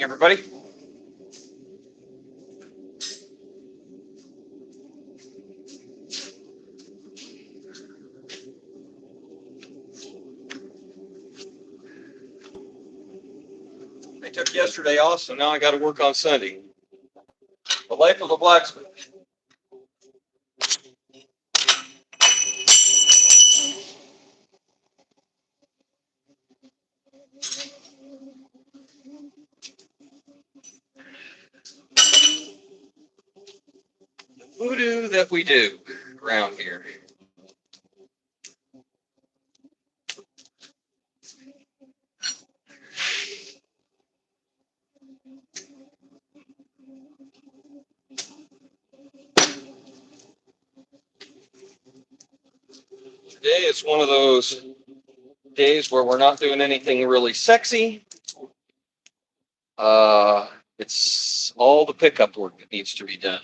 everybody. I took yesterday off, so now I got to work on Sunday. The life of a blacksmith. The voodoo that we do around here. Today is one of those days where we're not doing anything really sexy. It's all the pickup work that needs to be done.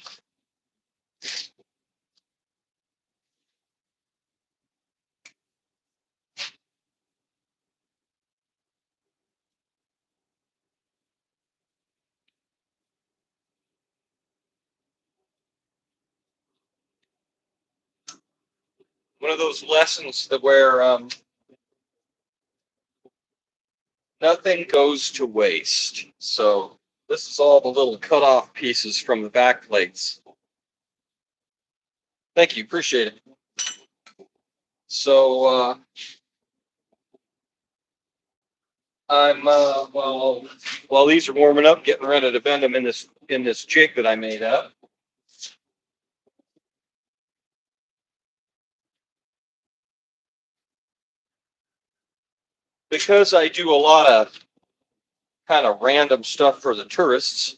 One of those lessons that where nothing goes to waste. So this is all the little cut off pieces from the back plates. Thank you, appreciate it. So I'm while these are warming up, getting ready to bend them in this jig that I made up. Because I do a lot of kind of random stuff for the tourists,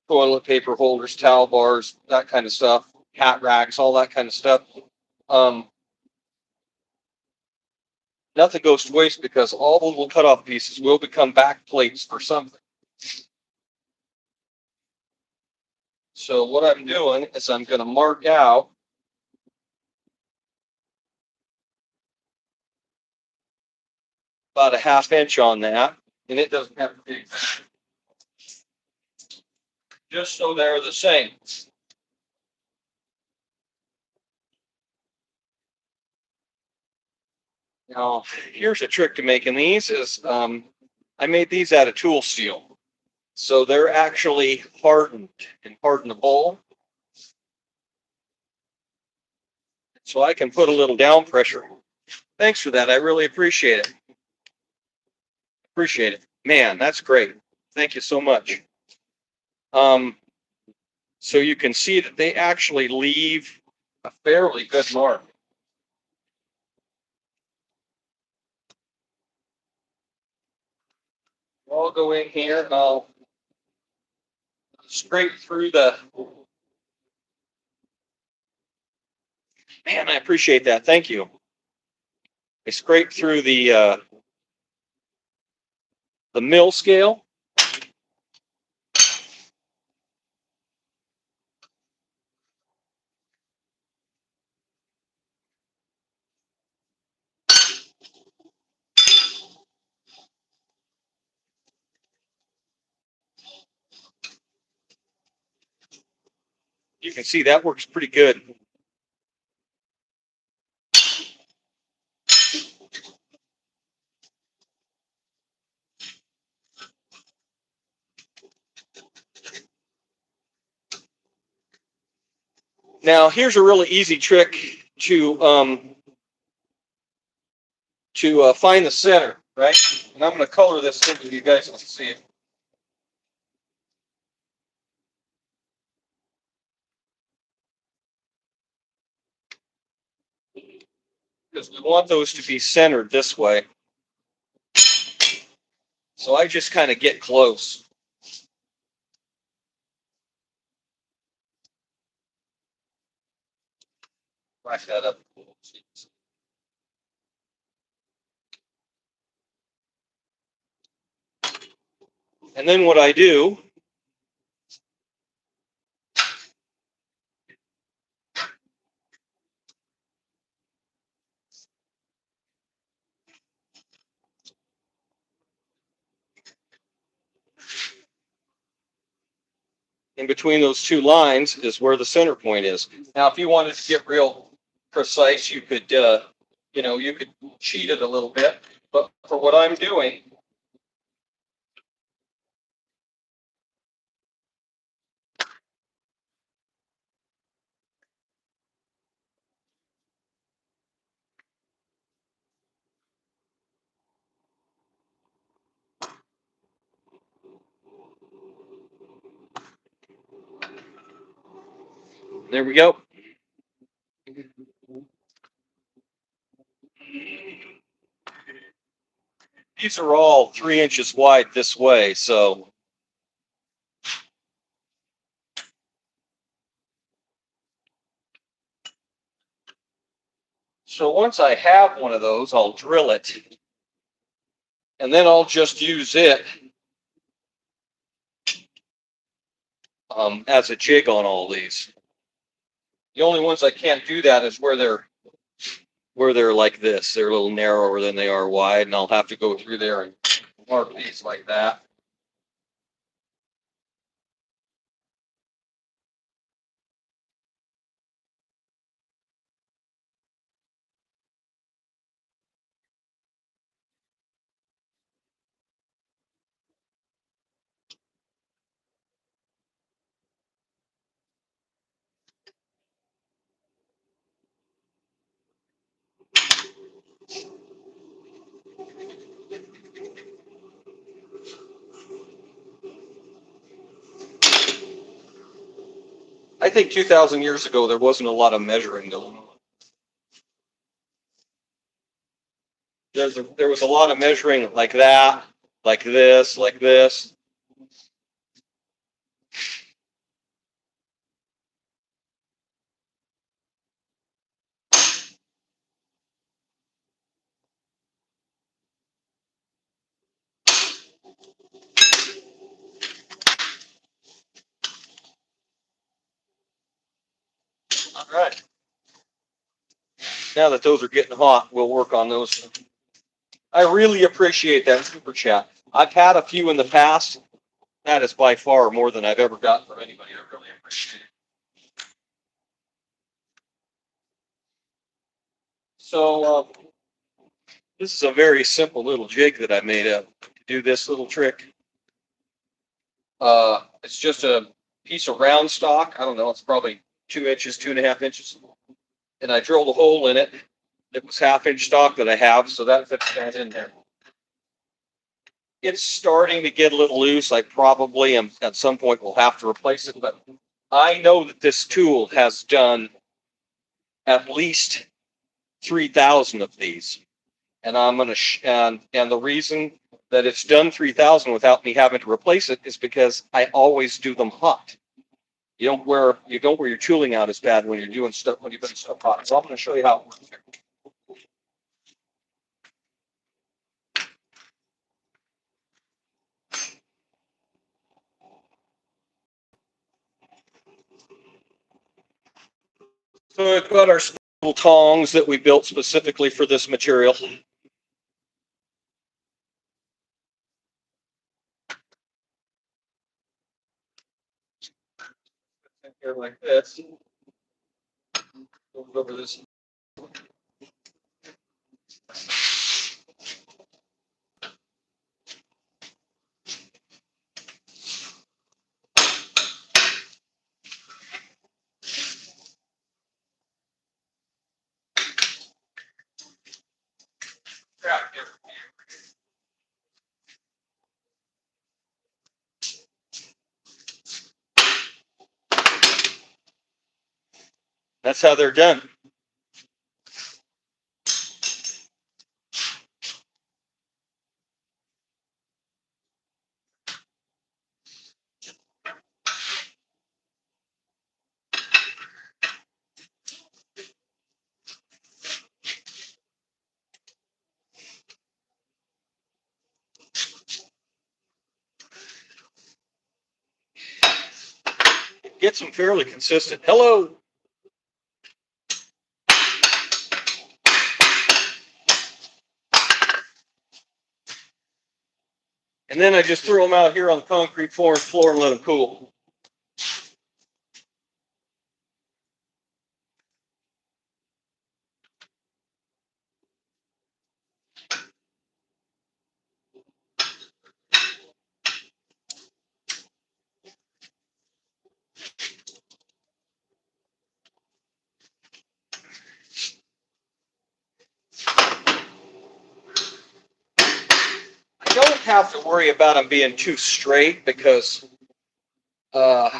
toilet paper holders, towel bars, that kind of stuff, hat racks, all that kind of stuff. Nothing goes to waste because all the little cutoff pieces will become back plates for something. So what I'm doing is I'm going to mark out about a 1/2 inch on that, and it doesn't have to be exact, just so they're the same. Now, here's a trick to making these is I made these out of tool steel. So they're actually hardened and hardenable. So I can put a little down pressure. Thanks for that. I really appreciate it. Appreciate it. Man, that's great. Thank you so much. So you can see that they actually leave a fairly good mark. I'll go in here and I'll scrape through the. Man, I appreciate that. Thank you. I scrape through the mill scale. You can see that works pretty good. Now, here's a really easy trick to find the center, right? And I'm going to color this in so you guys can see it. Because we want those to be centered this way. So I just kind of get close. Back that up. And then what I do in between those two lines is where the center point is. Now, if you wanted to get real precise, you could, you could cheat it a little bit. But for what I'm doing, there we go. These are all 3 inches wide this way, so once I have one of those, I'll drill it, and then I'll just use it as a jig on all these. The only ones I can't do that is where they're like this. They're a little narrower than they are wide, and I'll have to go through there and mark these like that. I think 2,000 years ago, there wasn't a lot of measuring going on. There was a lot of measuring like that, like this, like this. All right. Now that those are getting hot, we'll work on those. I really appreciate that super chat. I've had a few in the past. That is by far more than I've ever gotten from anybody. I really appreciate it. So this is a very simple little jig that I made up to do this little trick. It's just a piece of round stock. I don't know. It's probably 2 inches, 2.5 inches. And I drilled a hole in it. It was 1/2 inch stock that I have, so that fits that in there. It's starting to get a little loose. I probably am at some point will have to replace it, but I know that this tool has done at least 3,000 of these, and I'm gonna and the reason that it's done 3,000 without me having to replace it is because I always do them hot. You don't wear your tooling out as bad when you're doing stuff when you've been stuff hot. So I'm going to show you how it works here. So we've got our little tongs that we built specifically for this material. Here like this. Over this. That's how they're done. It gets them fairly consistent. Hello. And then I just throw them out here on the concrete floor and let them cool. have to worry about them being too straight because they're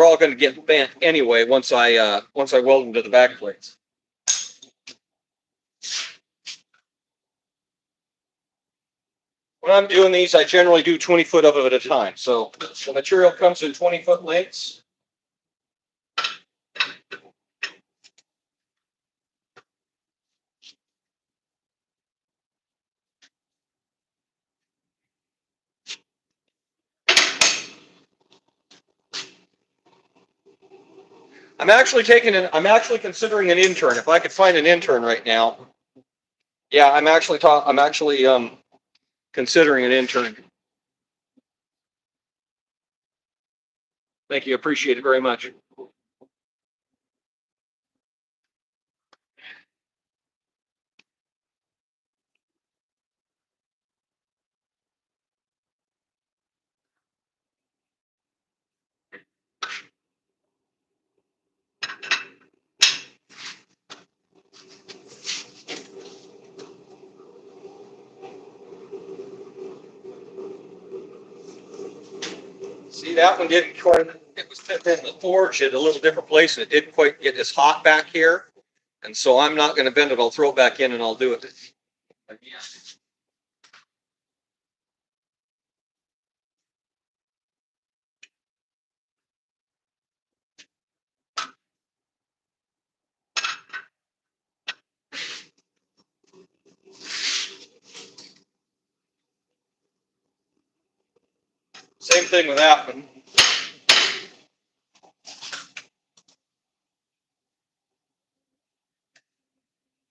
all going to get bent anyway once I weld them to the back plates. When I'm doing these, I generally do 20 foot of it at a time. So the material comes in 20-foot lengths. I'm actually considering an intern. If I could find an intern right now. Yeah, I'm actually considering an intern. Thank you. Appreciate it very much. See, that one didn't quite, it was fit in the forge at a little different place, and it didn't quite get as hot back here. And so I'm not going to bend it. I'll throw it back in and I'll do it again. Same thing with that one.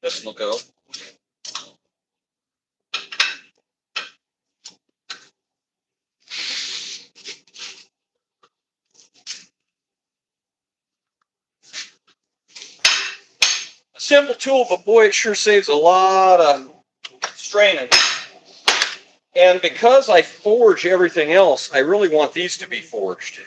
This one will go. A simple tool, but boy, it sure saves a lot of straining. And because I forge everything else, I really want these to be forged.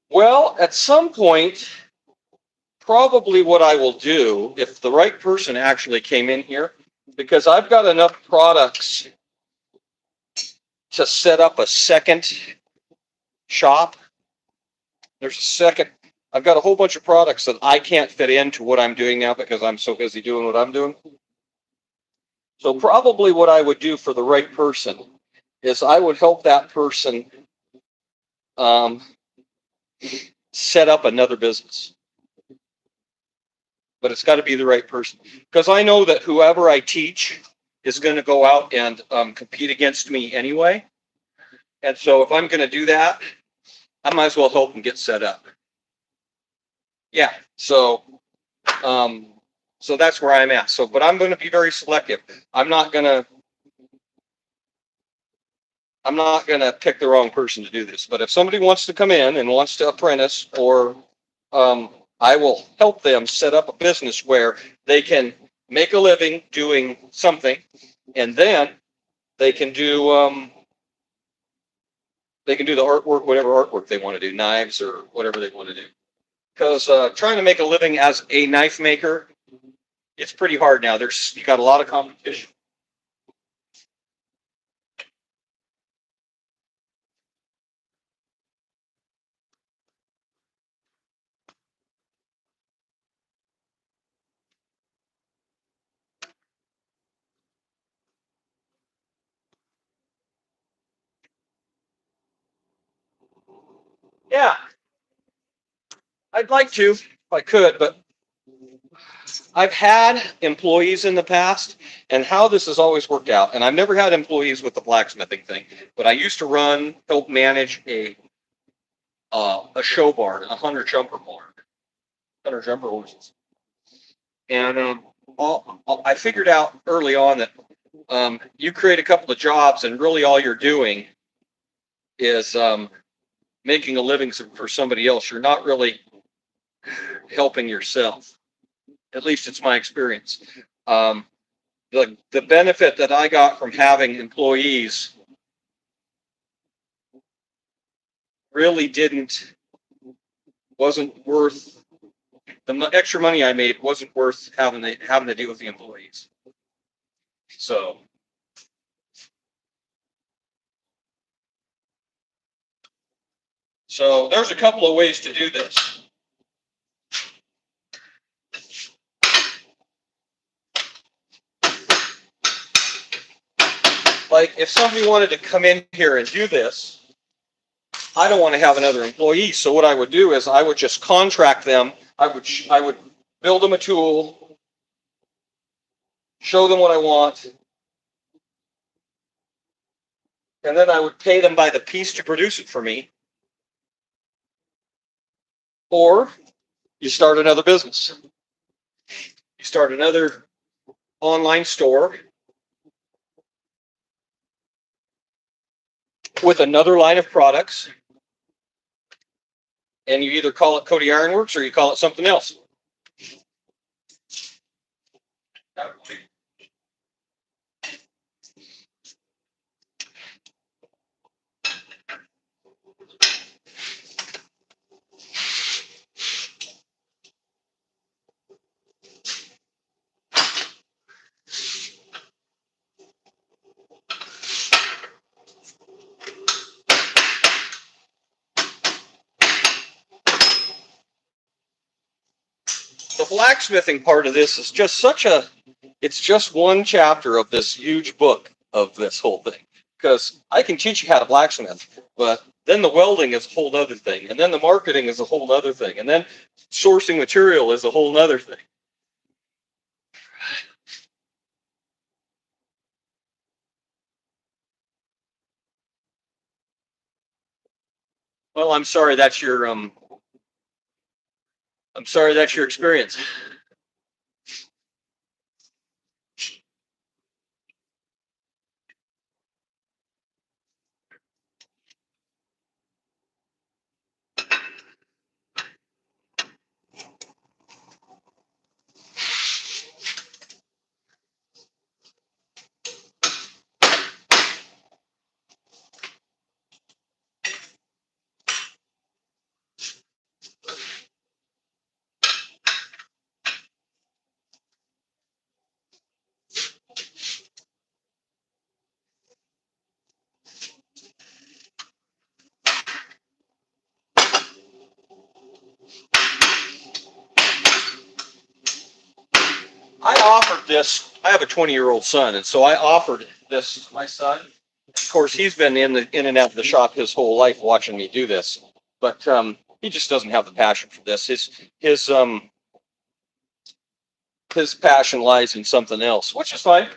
Well, at some point, probably what I will do, if the right person actually came in here, because I've got enough products to set up a second shop. I've got a whole bunch of products that I can't fit into what I'm doing now because I'm so busy doing what I'm doing. So probably what I would do for the right person is I would help that person set up another business. But it's got to be the right person, because I know that whoever I teach is going to go out and compete against me anyway. And so if I'm going to do that, I might as well help them get set up. Yeah. So that's where I'm at. So, but I'm going to be very selective. I'm not going to pick the wrong person to do this. But if somebody wants to come in and wants to apprentice, or I will help them set up a business where they can make a living doing something, and then they can do the artwork, whatever artwork they want to do, knives or whatever they want to do. Because trying to make a living as a knife maker, it's pretty hard now. You got a lot of competition. Yeah, I'd like to if I could, but I've had employees in the past, and how this has always worked out. And I've never had employees with the blacksmithing thing, but I used to help manage a show barn, a hunter jumper barn, hunter jumper horses. And I figured out early on that you create a couple of jobs, and really all you're doing is making a living for somebody else. You're not really helping yourself. At least it's my experience. The benefit that I got from having employees really wasn't worth the extra money I made. Wasn't worth having to deal with the employees. So there's a couple of ways to do this. Like if somebody wanted to come in here and do this, I don't want to have another employee. So what I would do is I would just contract them. I would build them a tool, show them what I want, and then I would pay them by the piece to produce it for me. Or you start another business. You start another online store with another line of products, and you either call it Cody Iron Works or you call it something else. The blacksmithing part of this is just it's just one chapter of this huge book of this whole thing. Because I can teach you how to blacksmith, but then the welding is a whole other thing. And then the marketing is a whole other thing. And then sourcing material is a whole other thing. Well, I'm sorry that's your experience. I offered this. I have a 20-year-old son, and so I offered this to my son. Of course, he's been in and out of the shop his whole life watching me do this, but he just doesn't have the passion for this. His passion lies in something else, which is fine.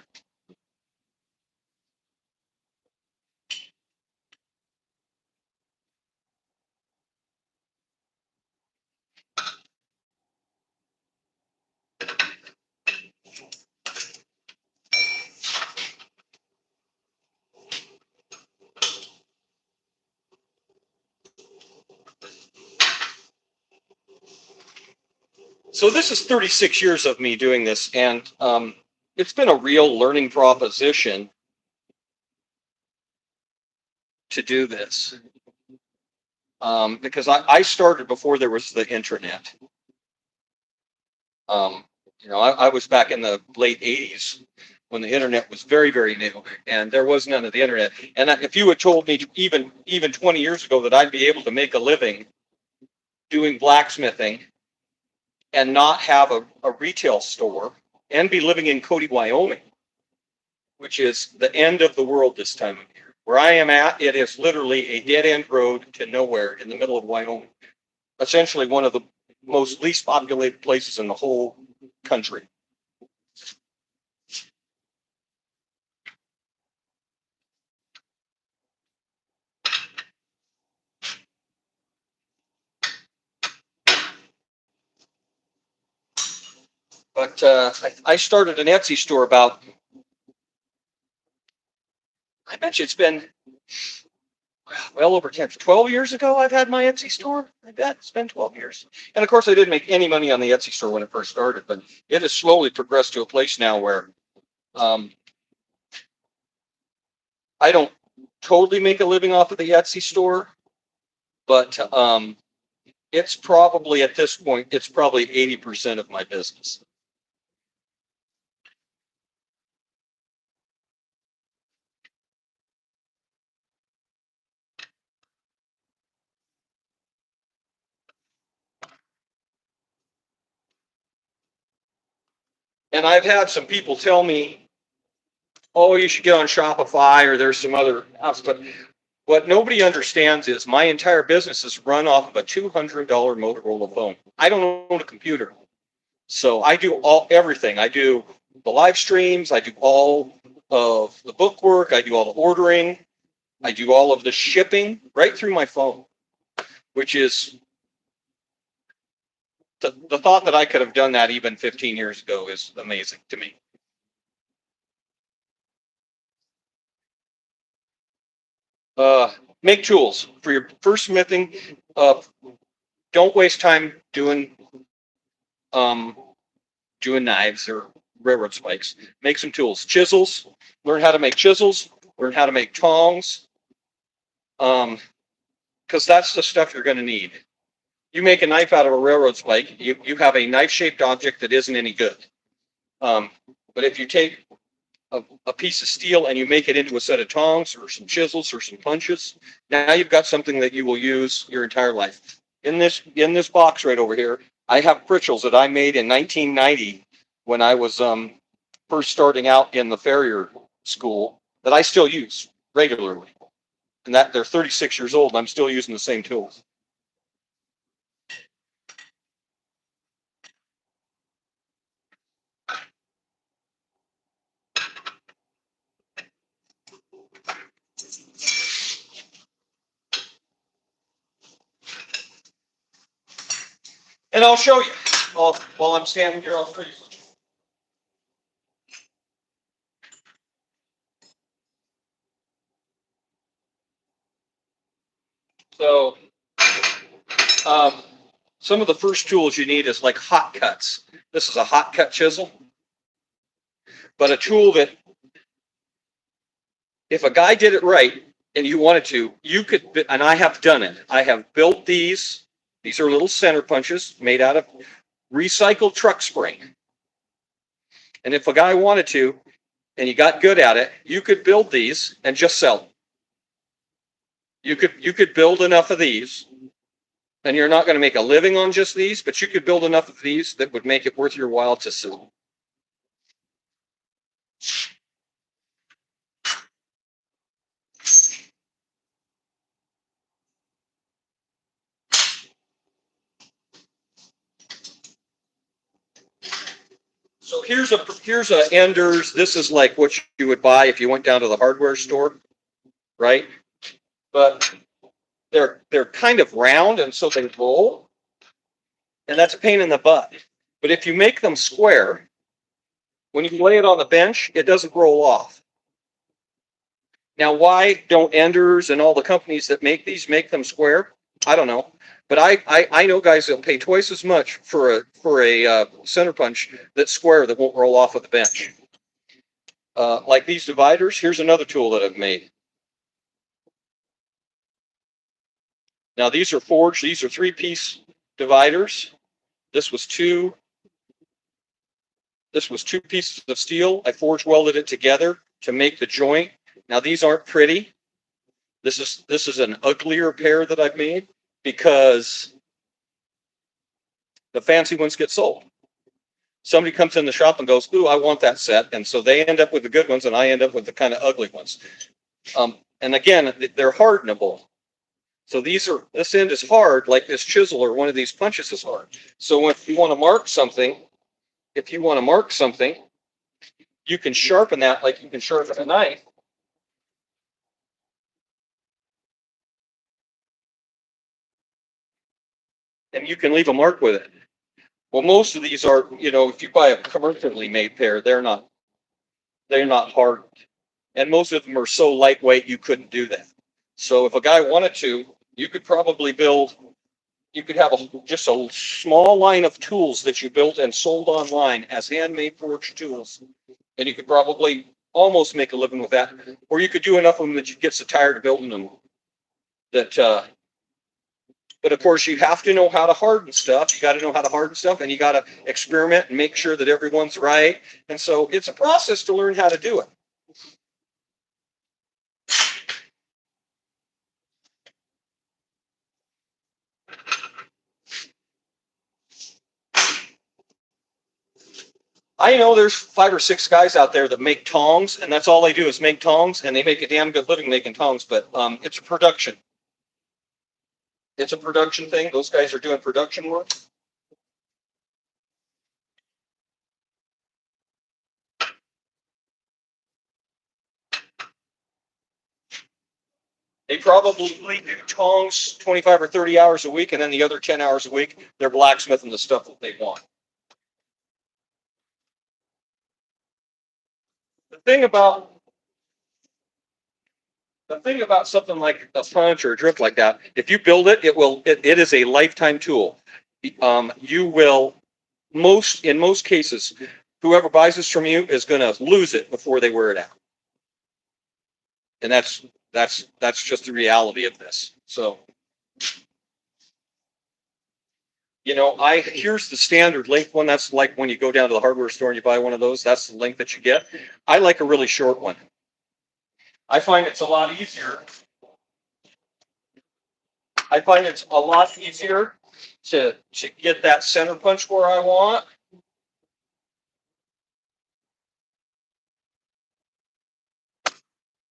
So this is 36 years of me doing this, and it's been a real learning proposition to do this. Because I started before there was the internet. Um, I was back in the late 80s when the internet was very, very new, and there was none of the internet. And if you had told me even 20 years ago that I'd be able to make a living doing blacksmithing and not have a retail store and be living in Cody, Wyoming, which is the end of the world this time of year. Where I am at, it is literally a dead-end road to nowhere in the middle of Wyoming. Essentially one of the most least populated places in the whole country. But I started an Etsy store I bet you it's been well over 12 years ago. I've had my Etsy store. I bet it's been 12 years. And of course, I didn't make any money on the Etsy store when it first started, but it has slowly progressed to a place now where I don't totally make a living off of the Etsy store, but it's probably at this point, it's probably 80% of my business. And I've had some people tell me, oh, you should get on Shopify or there's some other apps. But what nobody understands is my entire business is run off of a $200 Motorola phone. I don't own a computer. So I do everything. I do the live streams. I do all of the book work. I do all the ordering. I do all of the shipping right through my phone, which is the thought that I could have done that even 15 years ago is amazing to me. Make tools for your first smithing. Don't waste time um, doing knives or railroad spikes. Make some tools. Chisels. Learn how to make chisels. Learn how to make tongs. Because that's the stuff you're going to need. You make a knife out of a railroad spike, you have a knife-shaped object that isn't any good. But if you take a piece of steel and you make it into a set of tongs or some chisels or some punches, now you've got something that you will use your entire life. In this box right over here, I have pritchels that I made in 1990 when I was first starting out in the farrier school that I still use regularly. And that they're 36 years old and I'm still using the same tools. And I'll show you. While I'm standing here, I'll show you. So, some of the first tools you need is like hot cuts. This is a hot cut chisel, but a tool that, if a guy did it right and you wanted to, you could, and I have done it. I have built these. These are little center punches made out of recycled truck spring. And if a guy wanted to, and you got good at it, you could build these and just sell them. You could build enough of these, and you're not going to make a living on just these, but you could build enough of these that would make it worth your while to sell. So here's a Enders. This is like what you would buy if you went down to the hardware store, right? But they're kind of round, and so they roll, and that's a pain in the butt. But if you make them square, when you lay it on the bench, it doesn't roll off. Now, why don't Enders and all the companies that make these make them square? I don't know. But I know guys that'll pay twice as much for a center punch that's square that won't roll off of the bench. Like these dividers, here's another tool that I've made. Now these are forged. These are 3-piece dividers. This was two pieces of steel. I forge welded it together to make the joint. Now these aren't pretty. This is an uglier pair that I've made because the fancy ones get sold. Somebody comes in the shop and goes, "Ooh, I want that set," and so they end up with the good ones, and I end up with the kind of ugly ones. And again, they're hardenable. So this end is hard, like this chisel or one of these punches is hard. So if you want to mark something, you can sharpen that like you can sharpen a knife. And you can leave a mark with it. Well, most of these are, if you buy a commercially made pair, they're not hardened. And most of them are so lightweight you couldn't do that. So if a guy wanted to, you could probably have just a small line of tools that you built and sold online as handmade forged tools. And you could probably almost make a living with that. Or you could do enough of them that you get so tired of building them that But of course, you have to know how to harden stuff. You got to know how to harden stuff, and you got to experiment and make sure that everyone's right. And so it's a process to learn how to do it. I know there's 5 or 6 guys out there that make tongs, and that's all they do is make tongs, and they make a damn good living making tongs. But it's a production. It's a production thing. Those guys are doing production work. They probably do tongs 25 or 30 hours a week, and then the other 10 hours a week, they're blacksmithing the stuff that they want. The thing about something like a punch or a drift like that, if you build it, it is a lifetime tool. You will in most cases, whoever buys this from you is going to lose it before they wear it out. And that's just the reality of this. So, here's the standard length one. That's like when you go down to the hardware store and you buy one of those, that's the length that you get. I like a really short one. I find it's a lot easier. To get that center punch where I want.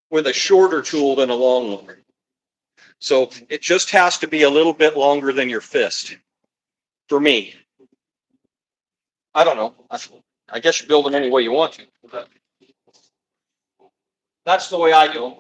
With a shorter tool than a long one. So it just has to be a little bit longer than your fist. For me. I don't know. I guess you build them any way you want to. But that's the way I do them.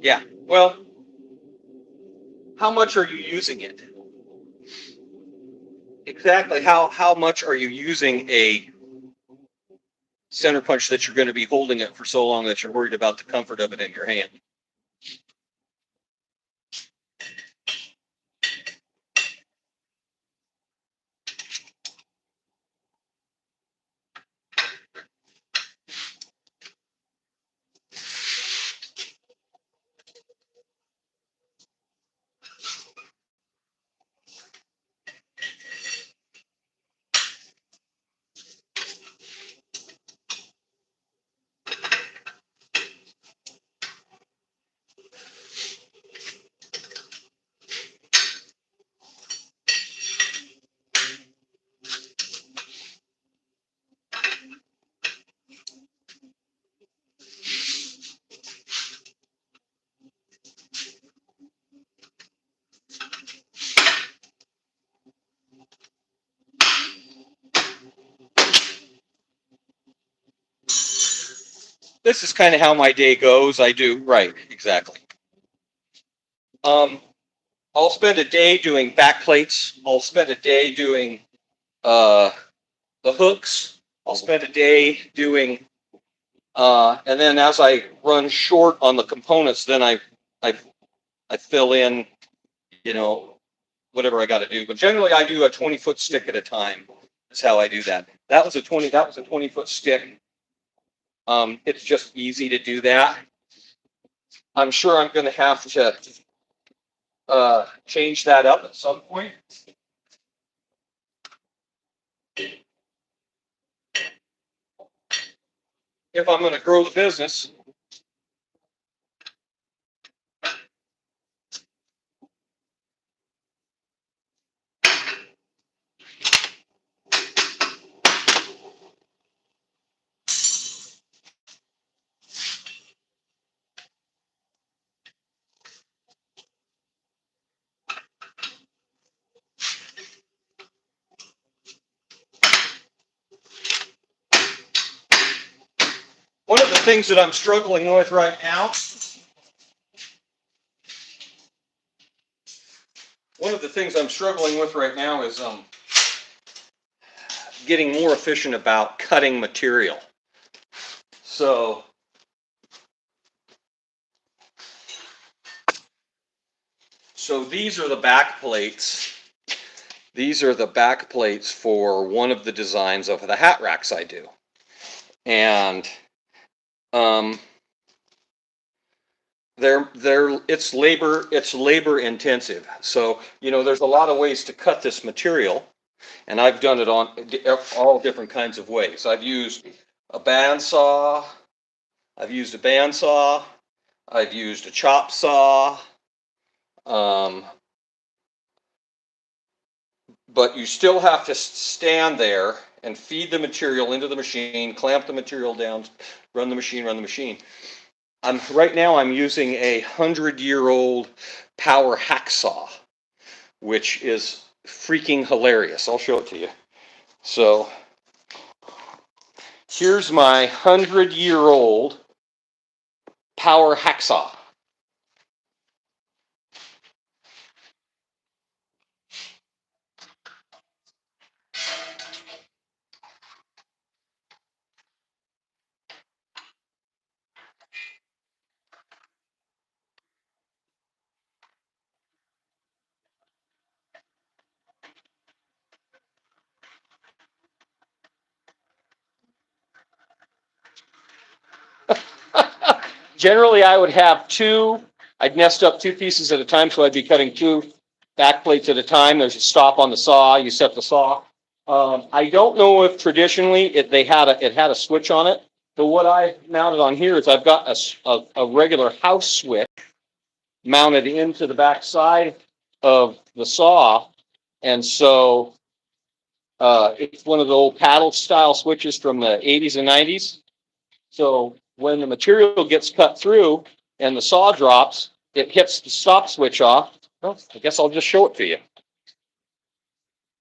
Yeah. Well, how much are you using it? Exactly. How much are you using a center punch that you're going to be holding it for so long that you're worried about the comfort of it in your hand? This is kind of how my day goes. I do right, exactly. I'll spend a day doing back plates. I'll spend a day doing the hooks. I'll spend a day doing, and then as I run short on the components, then I fill in, whatever I got to do. But generally, I do a 20-foot stick at a time. That's how I do that. That was a 20-foot stick. It's just easy to do that. I'm sure I'm going to have to change that up at some point. if I'm going to grow the business. One of the things that I'm struggling with right now, is getting more efficient about cutting material. So these are the back plates. These are the back plates for one of the designs of the hat racks I do. And it's labor intensive. So, you know, there's a lot of ways to cut this material, and I've done it on all different kinds of ways. I've used a bandsaw, I've used a chop saw, but you still have to stand there and feed the material into the machine, clamp the material down, run the machine. Right now I'm using a 100-year-old power hacksaw, which is freaking hilarious. I'll show it to you. So here's my 100-year-old power hacksaw. Generally, I would have I'd nest up two pieces at a time, so I'd be cutting two back plates at a time. There's a stop on the saw. You set the saw. I don't know if traditionally it had a switch on it, but what I mounted on here is I've got a regular house switch mounted into the back side of the saw, and so it's one of the old paddle style switches from the 80s and 90s. So when the material gets cut through and the saw drops, it hits the stop switch off. Well, I guess I'll just show it to you.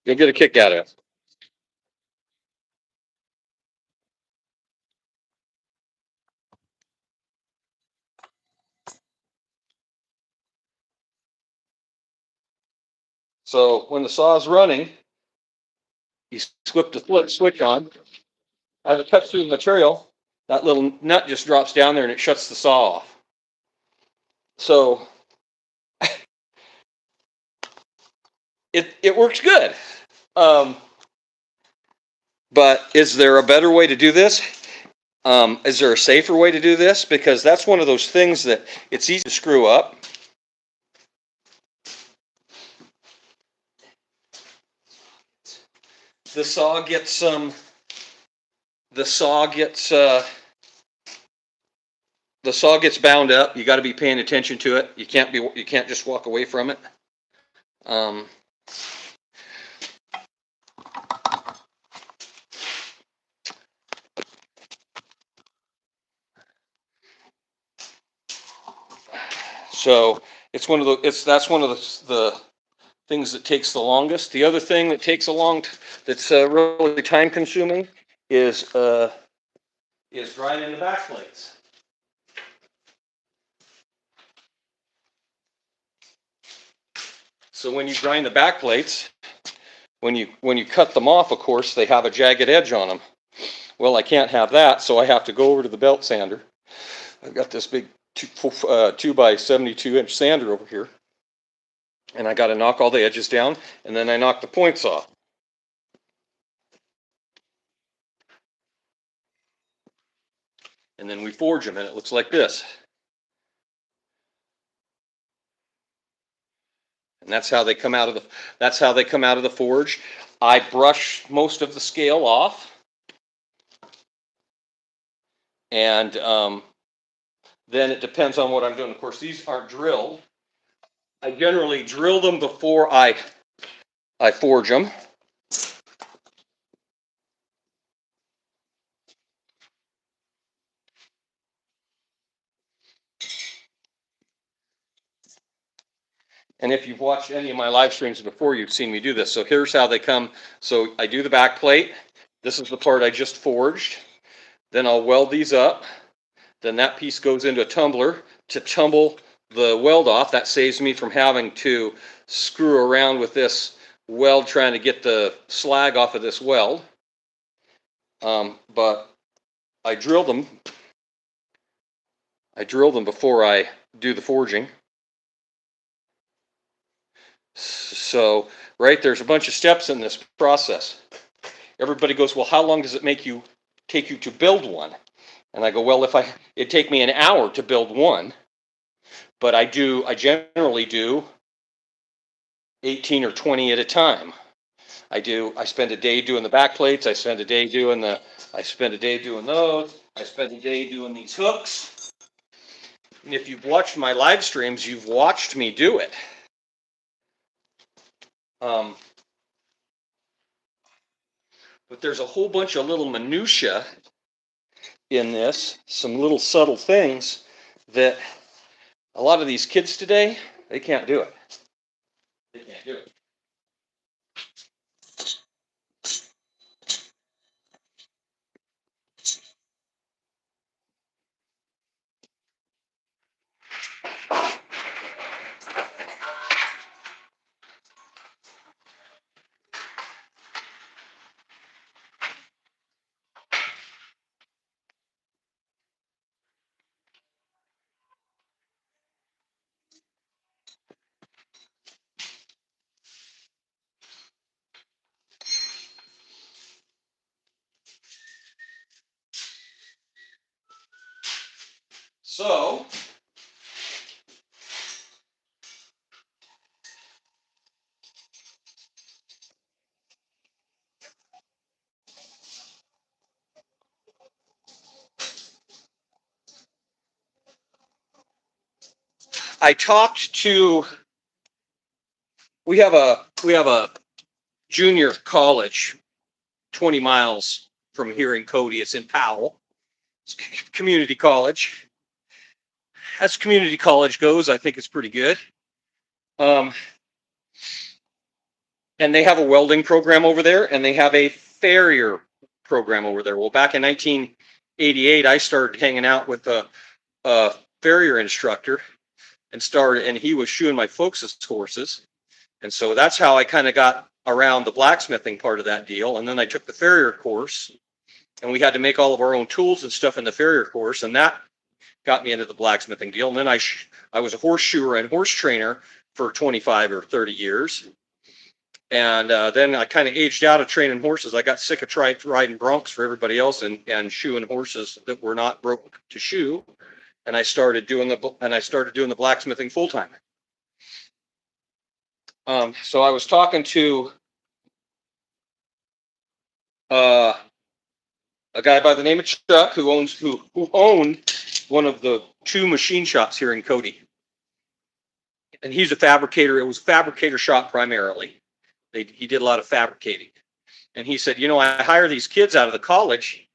You'll get a kick out of it. So when the saw is running, you flip the switch on. As it cuts through the material, that little nut just drops down there and it shuts the saw off. So it works good. But is there a better way to do this? Is there a safer way to do this? Because that's one of those things that it's easy to screw up. The saw gets bound up. You got to be paying attention to it. You can't just walk away from it. So that's one of the things that takes the longest. The other thing that takes that's really time consuming is grinding the back plates. So when you grind the back plates, when you cut them off, of course, they have a jagged edge on them. Well, I can't have that, so I have to go over to the belt sander. I've got this big 2 by 72 inch sander over here, and I got to knock all the edges down, and then I knock the points off. And then we forge them, and it looks like this. And that's how they come out of the forge. I brush most of the scale off, And then it depends on what I'm doing. Of course, these aren't drilled. I generally drill them before I forge them. And if you've watched any of my live streams before, you've seen me do this. So here's how they come. So I do the back plate. This is the part I just forged. Then I'll weld these up. Then that piece goes into a tumbler to tumble the weld off. That saves me from having to screw around with this weld trying to get the slag off of this weld. But I drill them. I drill them before I do the forging. So, right, there's a bunch of steps in this process. Everybody goes, well, how long does it take you to build one? And I go, well, it'd take me an hour to build one, but I generally do 18 or 20 at a time. I spend a day doing the back plates. I spend a day doing those. I spend a day doing these hooks. And if you've watched my live streams, you've watched me do it. But there's a whole bunch of little minutia in this, some little subtle things that a lot of these kids today, they can't do it. They can't do it. So, I talked to, we have a junior college 20 miles from here in Cody. It's in Powell. It's community college. As community college goes, I think it's pretty good. And they have a welding program over there, and they have a farrier program over there. Well, back in 1988, I started hanging out with a farrier instructor and he was shoeing my folks' horses. And so that's how I kind of got around the blacksmithing part of that deal. And then I took the farrier course, and we had to make all of our own tools and stuff in the farrier course, and that got me into the blacksmithing deal. And then I was a horseshoer and horse trainer for 25 or 30 years. And then I kind of aged out of training horses. I got sick of riding broncs for everybody else and shoeing horses that were not broke to shoe. And I started doing the blacksmithing full time. So I was talking to a guy by the name of Chuck who owned one of the two machine shops here in Cody. And he's a fabricator. It was a fabricator shop primarily. He did a lot of fabricating. And he said, I hire these kids out of the college, he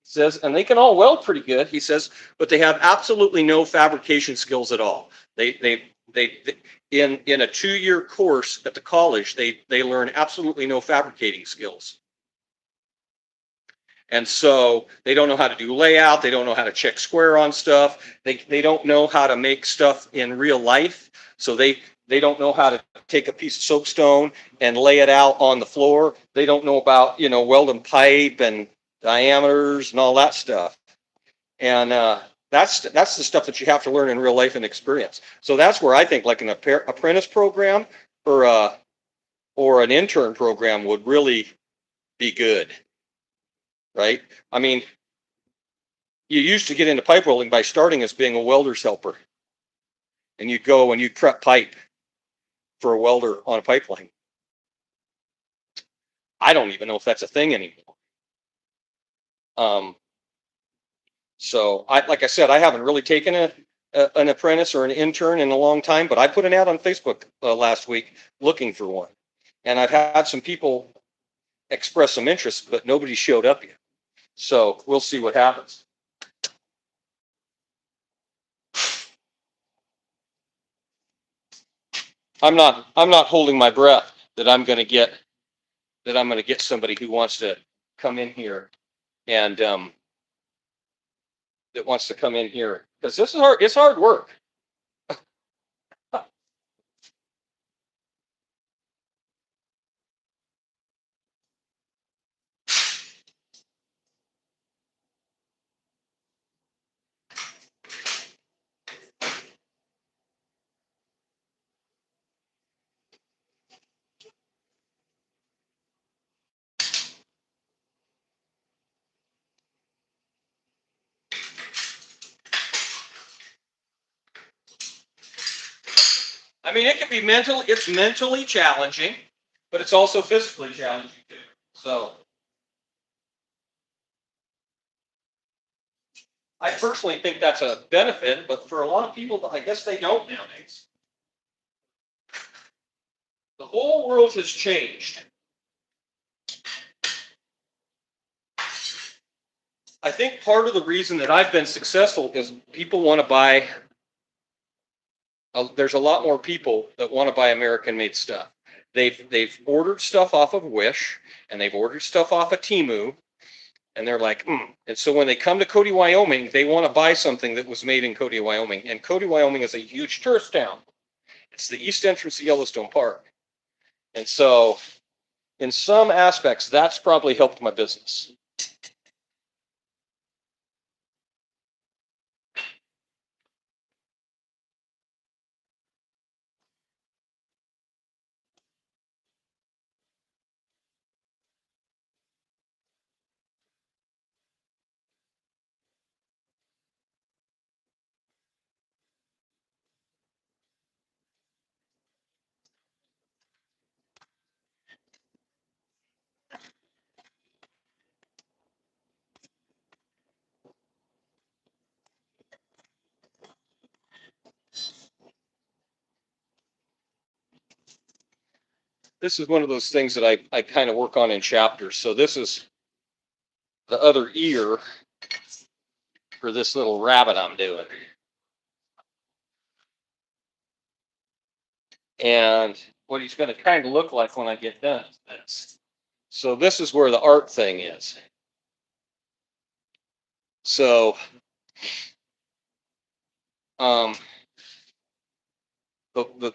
says, and they can all weld pretty good, he says, but they have absolutely no fabrication skills at all. They in a 2-year course at the college, they learn absolutely no fabricating skills. And so they don't know how to do layout. They don't know how to check square on stuff. They don't know how to make stuff in real life. So they don't know how to take a piece of soapstone and lay it out on the floor. They don't know about, welding pipe and diameters and all that stuff. And that's the stuff that you have to learn in real life and experience. So that's where I think like an apprentice program or an intern program would really be good. Right? I mean, you used to get into pipe welding by starting as being a welder's helper. And you'd go and you'd prep pipe for a welder on a pipeline. I don't even know if that's a thing anymore. So like I said, I haven't really taken an apprentice or an intern in a long time, but I put an ad on Facebook last week looking for one. And I've had some people express some interest, but nobody showed up yet. So we'll see what happens. I'm not holding my breath that I'm going to get somebody who wants to come in here and that wants to come in here because this is hard. It's hard work. I mean, it can be it's mentally challenging, but it's also physically challenging too. So I personally think that's a benefit, but for a lot of people, I guess they don't nowadays. The whole world has changed. I think part of the reason that I've been successful is people want to buy. There's a lot more people that want to buy American-made stuff. They've ordered stuff off of Wish and they've ordered stuff off of Temu, and they're like, And so when they come to Cody, Wyoming, they want to buy something that was made in Cody, Wyoming. And Cody, Wyoming is a huge tourist town. It's the east entrance to Yellowstone Park. And so in some aspects, that's probably helped my business. This is one of those things that I kind of work on in chapters. So this is the other ear for this little rabbit I'm doing. And what he's going to kind of look like when I get done is this. So this is where the art thing is. So the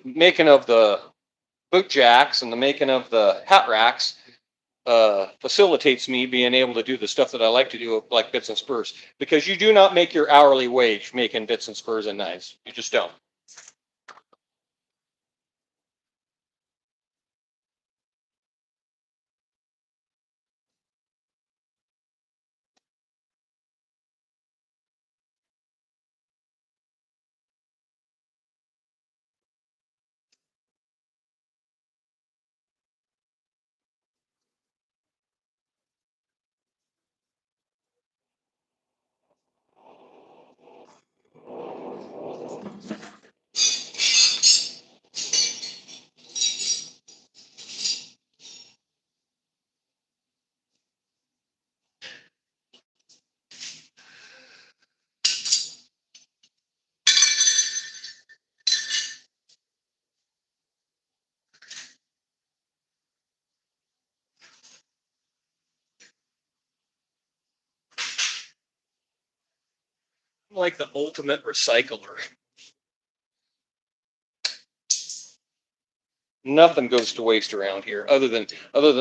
making of the boot jacks and the making of the hat racks facilitates me being able to do the stuff that I like to do, like bits and spurs, because you do not make your hourly wage making bits and spurs and knives. You just don't. I'm like the ultimate recycler. Nothing goes to waste around here other than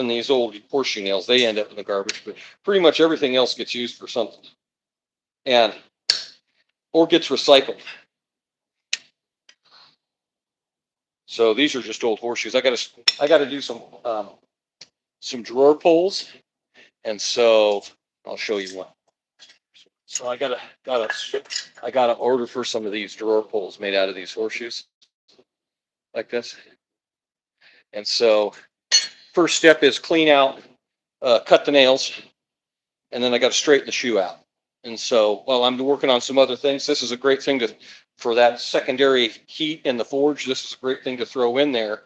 these old horseshoe nails. They end up in the garbage, but pretty much everything else gets used for something and or gets recycled. So these are just old horseshoes. I gotta do some drawer pulls, and so I'll show you one. So I gotta order for some of these drawer pulls made out of these horseshoes like this. And so first step is clean out, cut the nails, and then I got to straighten the shoe out. And so while I'm working on some other things, this is a great thing for that secondary heat in the forge. This is a great thing to throw in there.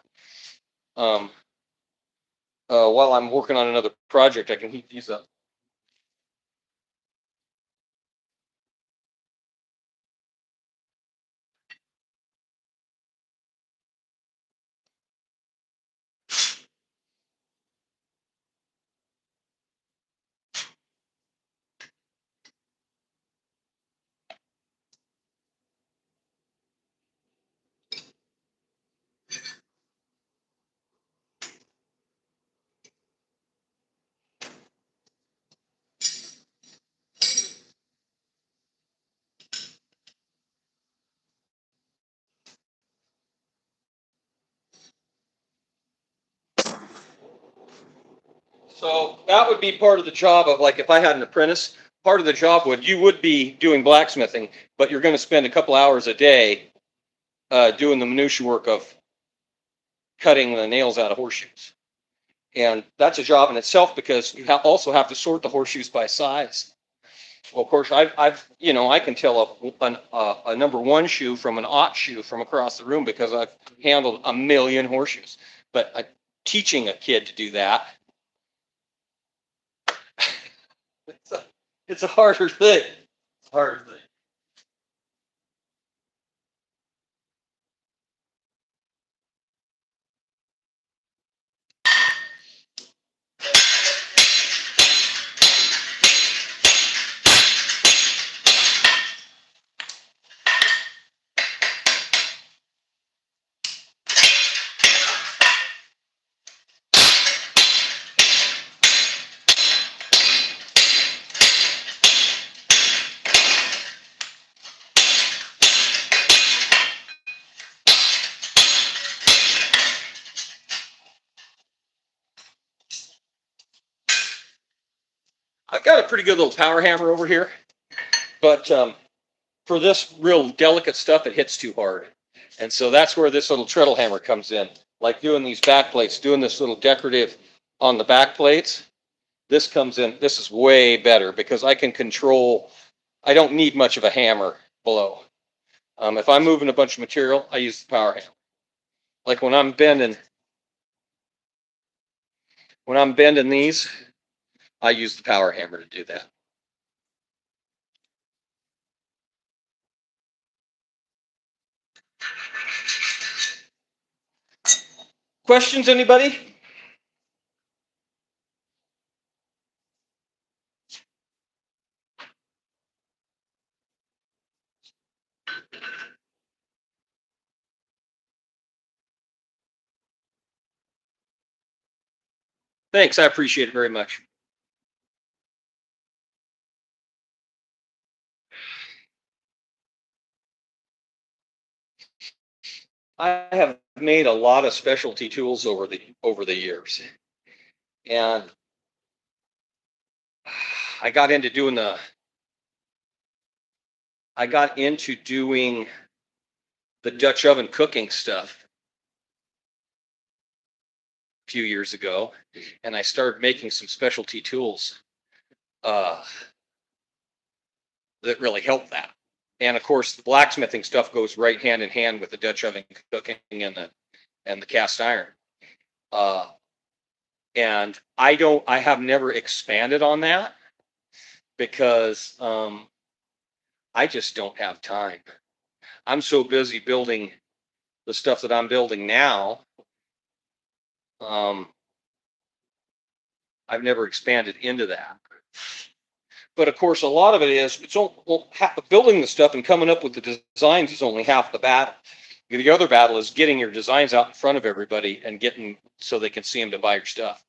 While I'm working on another project, I can heat these up. So that would be part of the job of, like, if I had an apprentice, part of the job you would be doing blacksmithing, but you're going to spend a couple hours a day doing the minutia work of cutting the nails out of horseshoes. And that's a job in itself, because you also have to sort the horseshoes by size. Well, of course, I can tell a number one shoe from an aught shoe from across the room, because I've handled a million horseshoes. But teaching a kid to do that, it's a harder thing. It's a harder thing. I've got a pretty good little power hammer over here, but for this real delicate stuff, it hits too hard. And so that's where this little treadle hammer comes in. Like doing these back plates, doing this little decorative on the back plates, this comes in. This is way better, because I can control, I don't need much of a hammer below. If I'm moving a bunch of material, I use the power hammer. Like when I'm bending these, I use the power hammer to do that. Questions, anybody? Thanks, I appreciate it very much. I have made a lot of specialty tools over the years, and I got into doing the Dutch oven cooking stuff a few years ago, and I started making some specialty tools uh, that really help that. And of course, the blacksmithing stuff goes right hand in hand with the Dutch oven cooking and the cast iron. And I have never expanded on that, because I just don't have time. I'm so busy building the stuff that I'm building now. Um, I've never expanded into that. But of course, a lot of it is building the stuff and coming up with the designs is only half the battle. The other battle is getting your designs out in front of everybody and getting so they can see them to buy your stuff.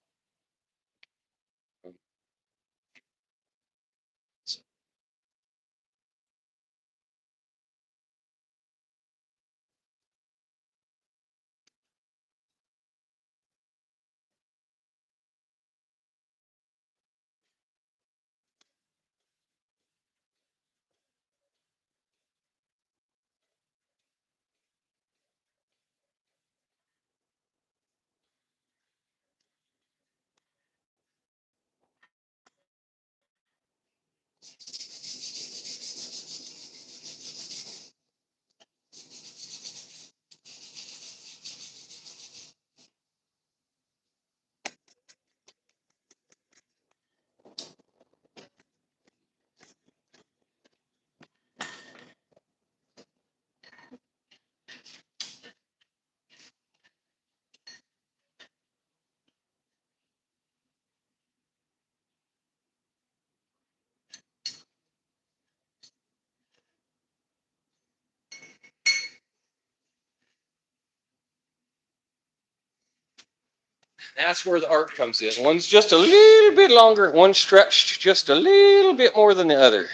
That's where the art comes in. One's just a little bit longer, one stretched just a little bit more than the other.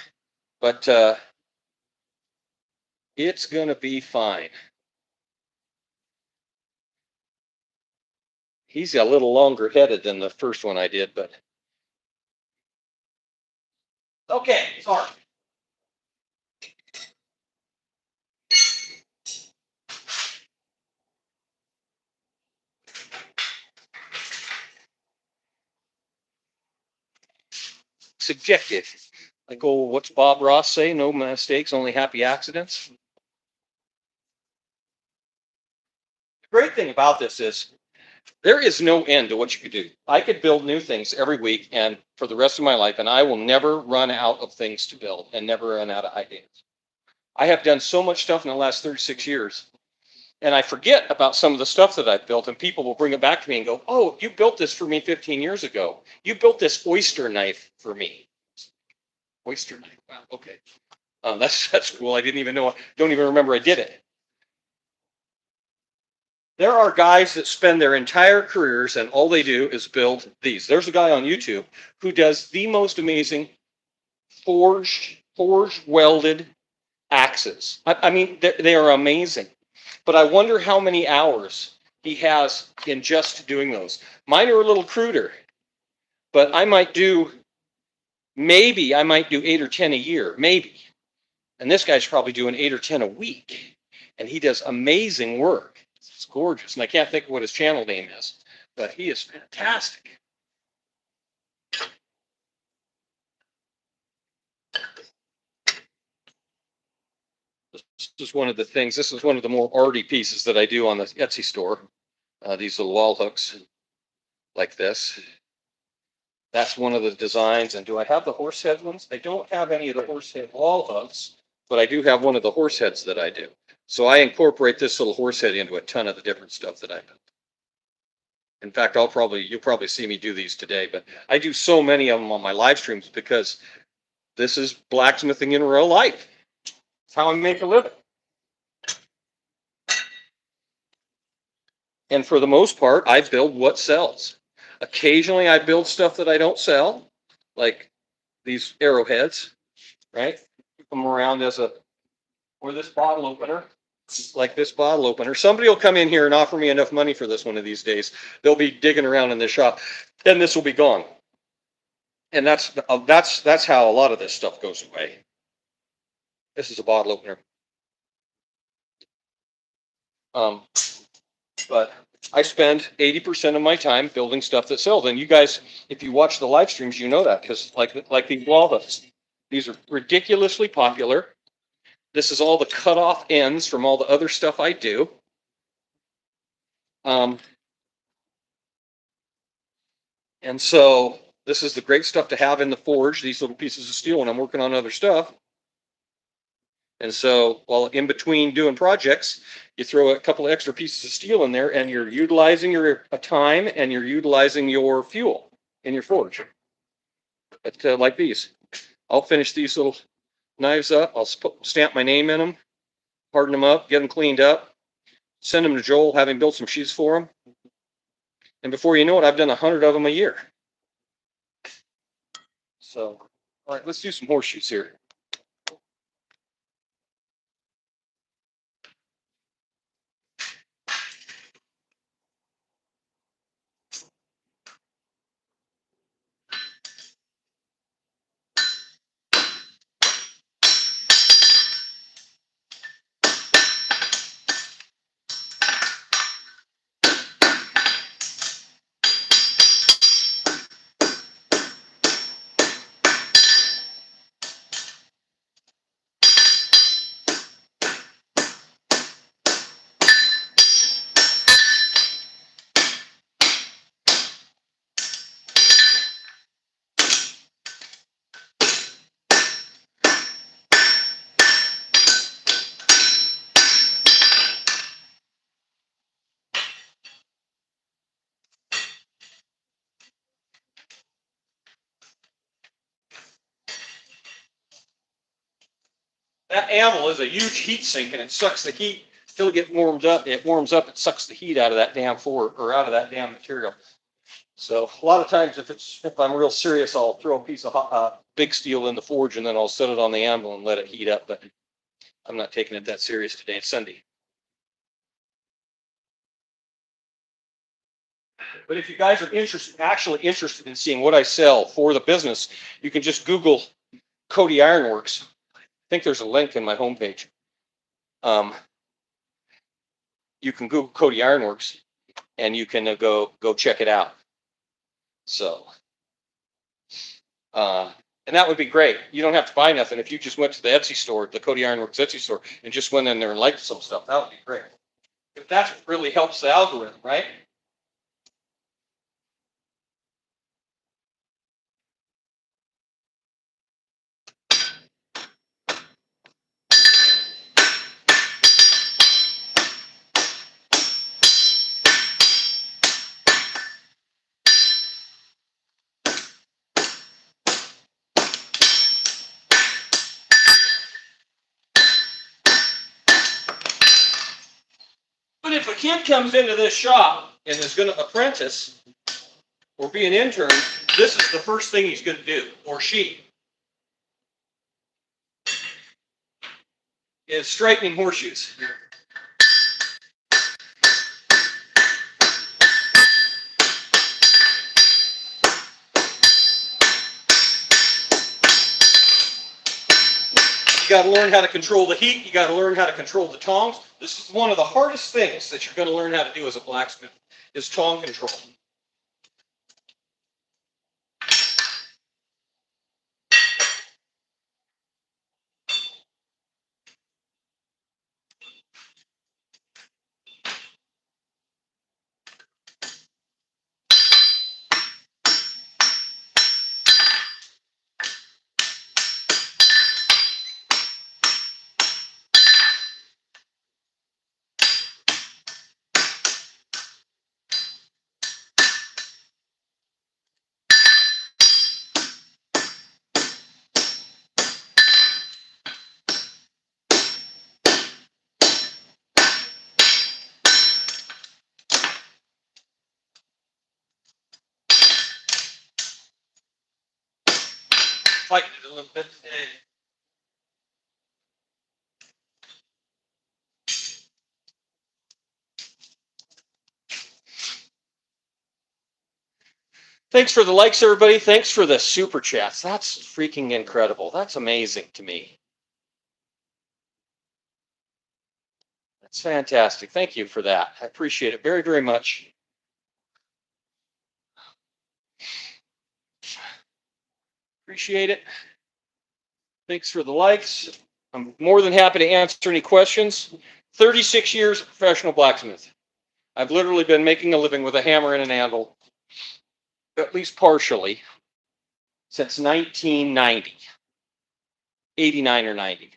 But it's going to be fine. He's a little longer headed than the first one I did, but okay, sorry. Subjective. Like, oh, what's Bob Ross say? No mistakes, only happy accidents. The great thing about this is there is no end to what you could do. I could build new things every week and for the rest of my life, and I will never run out of things to build and never run out of ideas. I have done so much stuff in the last 36 years, and I forget about some of the stuff that I've built, and people will bring it back to me and go, oh, you built this for me 15 years ago. You built this oyster knife for me. Oyster knife. Wow, okay. That's cool. I didn't even know, don't even remember I did it. There are guys that spend their entire careers and all they do is build these. There's a guy on YouTube who does the most amazing forged welded axes. I mean, they are amazing. But I wonder how many hours he has in just doing those. Mine are a little cruder, but I might do 8 or 10 a year, maybe. And this guy's probably doing 8 or 10 a week. And he does amazing work. It's gorgeous. And I can't think of what his channel name is, but he is fantastic. This is one of the things, this is one of the more arty pieces that I do on the Etsy store. These little wall hooks like this. That's one of the designs. And do I have the horse head ones? I don't have any of the horse head wall hooks, but I do have one of the horse heads that I do. So I incorporate this little horse head into a ton of the different stuff that I build. In fact, you'll probably see me do these today, but I do so many of them on my live streams because this is blacksmithing in real life. It's how I make a living. And for the most part, I build what sells. Occasionally I build stuff that I don't sell, like these arrowheads, right? Keep them around or this bottle opener, like this bottle opener. Somebody will come in here and offer me enough money for this one of these days. They'll be digging around in this shop, then this will be gone. And that's how a lot of this stuff goes away. This is a bottle opener. But I spend 80% of my time building stuff that sells. And you guys, if you watch the live streams, you know that because like these wall hooks, these are ridiculously popular. This is all the cut off ends from all the other stuff I do. And so this is the great stuff to have in the forge, these little pieces of steel when I'm working on other stuff. And so while in between doing projects, you throw a couple of extra pieces of steel in there and you're utilizing your time and you're utilizing your fuel in your forge. But like these, I'll finish these little knives up. I'll stamp my name in them, harden them up, get them cleaned up, send them to Joel, having built some sheaths for him. And before you know it, I've done 100 of them a year. So, all right, let's do some horseshoes here. That ammo is a huge heat sink and it sucks the heat till it gets warmed up. It warms up, it sucks the heat out of that damn out of that damn material. So a lot of times, if I'm real serious, I'll throw a piece of big steel in the forge and then I'll set it on the anvil and let it heat up. But I'm not taking it that serious today. It's Sunday. But if you guys are actually interested in seeing what I sell for the business, you can just Google Cody Iron Works. I think there's a link in my homepage. You can Google Cody Iron Works and you can go check it out. So, and that would be great. You don't have to buy nothing. If you just went to the Etsy store, the Cody Iron Works Etsy store, and just went in there and liked some stuff, that would be great. If that's what really helps the algorithm, right? But if a kid comes into this shop and is going to apprentice or be an intern, this is the first thing he's going to do, or she, is straightening horseshoes. You got to learn how to control the heat. You got to learn how to control the tongs. This is one of the hardest things that you're going to learn how to do as a blacksmith, is tong control. Fighting it a little bit today. Thanks for the likes, everybody. Thanks for the super chats. That's freaking incredible. That's amazing to me. That's fantastic. Thank you for that. I appreciate it very, very much. Appreciate it. Thanks for the likes. I'm more than happy to answer any questions. 36 years of professional blacksmith. I've literally been making a living with a hammer and an anvil, at least partially, since 1990, 89 or 90.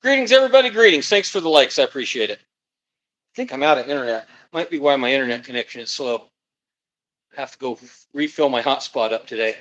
Greetings, everybody. Greetings. Thanks for the likes. I appreciate it. I think I'm out of internet. Might be why my internet connection is slow. I have to go refill my hotspot up today.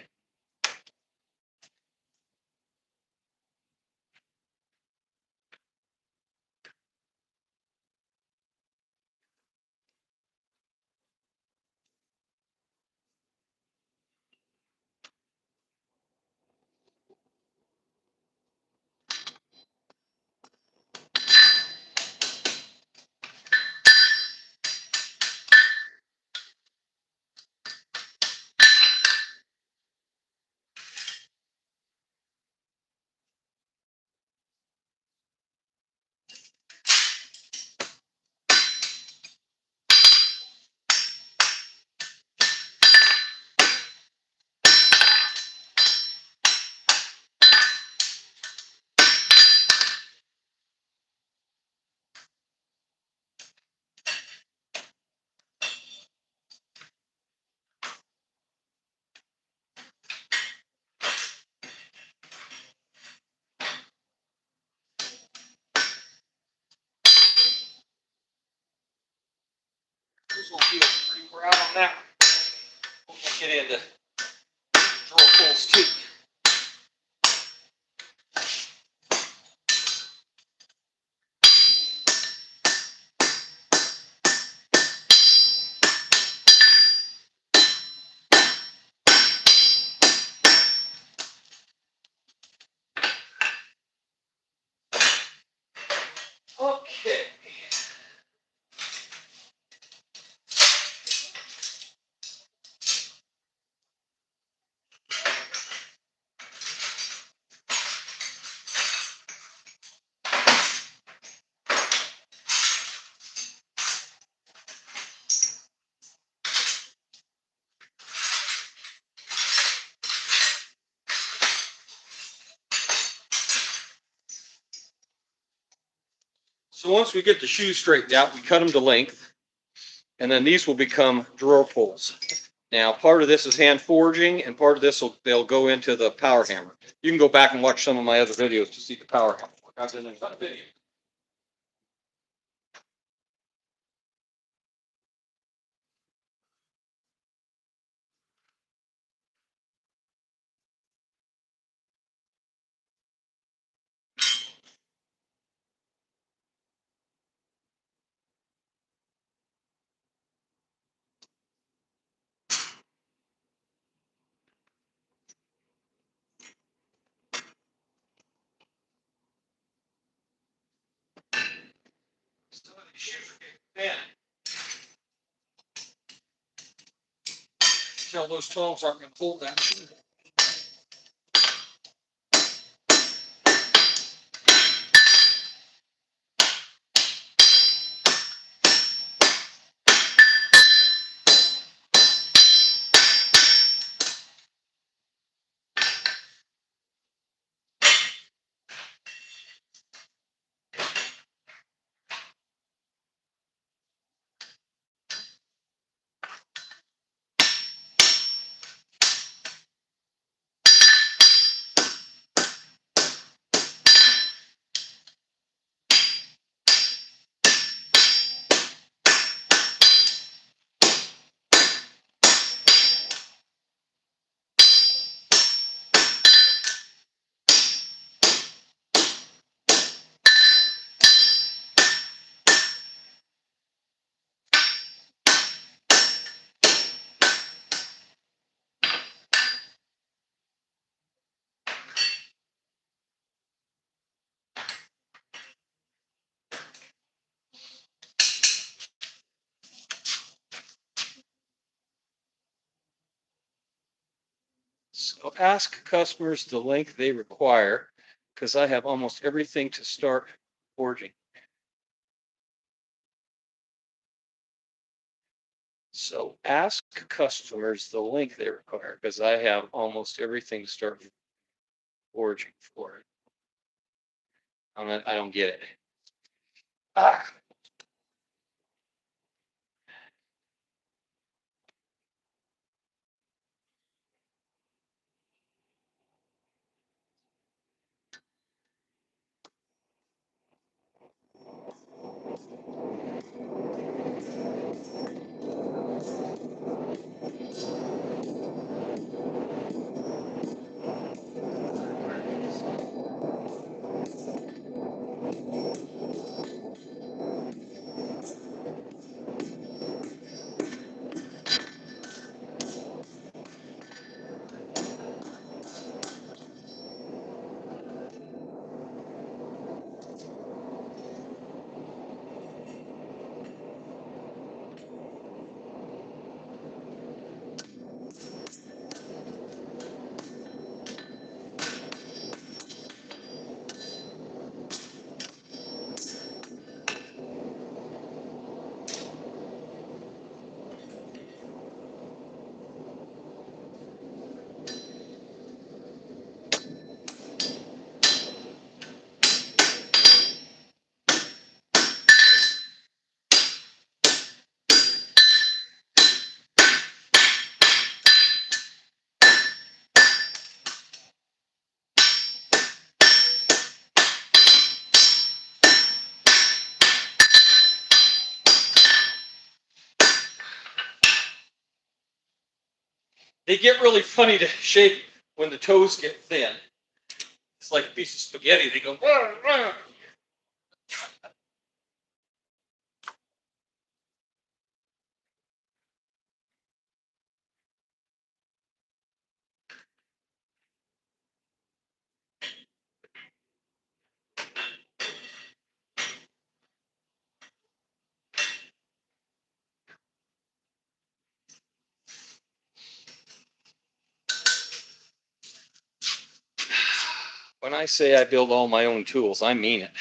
This will feel pretty proud on that. We'll get into drawer pulls too. Okay. So once we get the shoes straightened out, we cut them to length, and then these will become drawer pulls. Now, part of this is hand forging, and part of this they'll go into the power hammer. You can go back and watch some of my other videos to see the power hammer. I've done a ton of videos. Some of these shoes are getting thin. Tell those tongs aren't going to pull that shoe. So ask customers the length they require, because I have almost everything to start forging. So ask customers the length they require, because I have almost everything to start forging for it. I don't get it. Ah. They get really funny to shake when the toes get thin. It's like a piece of spaghetti. They go, "Rah, rah." When I say I build all my own tools, I mean it.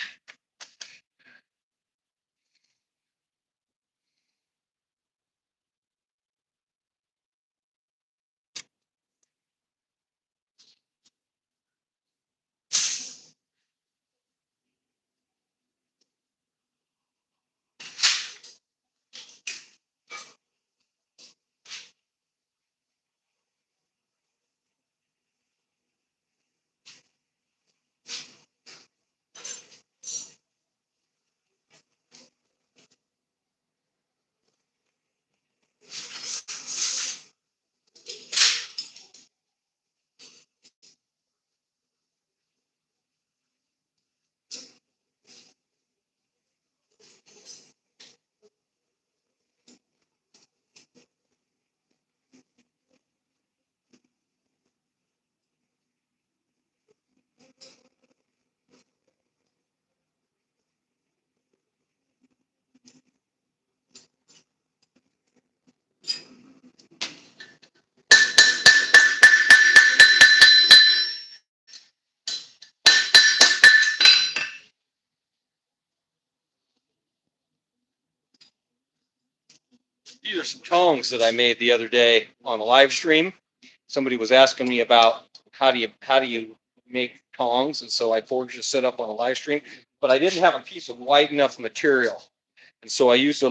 These are some tongs that I made the other day on a live stream. Somebody was asking me about how do you make tongs, and so I forged a setup on a live stream. But I didn't have a piece of wide enough material, and so I used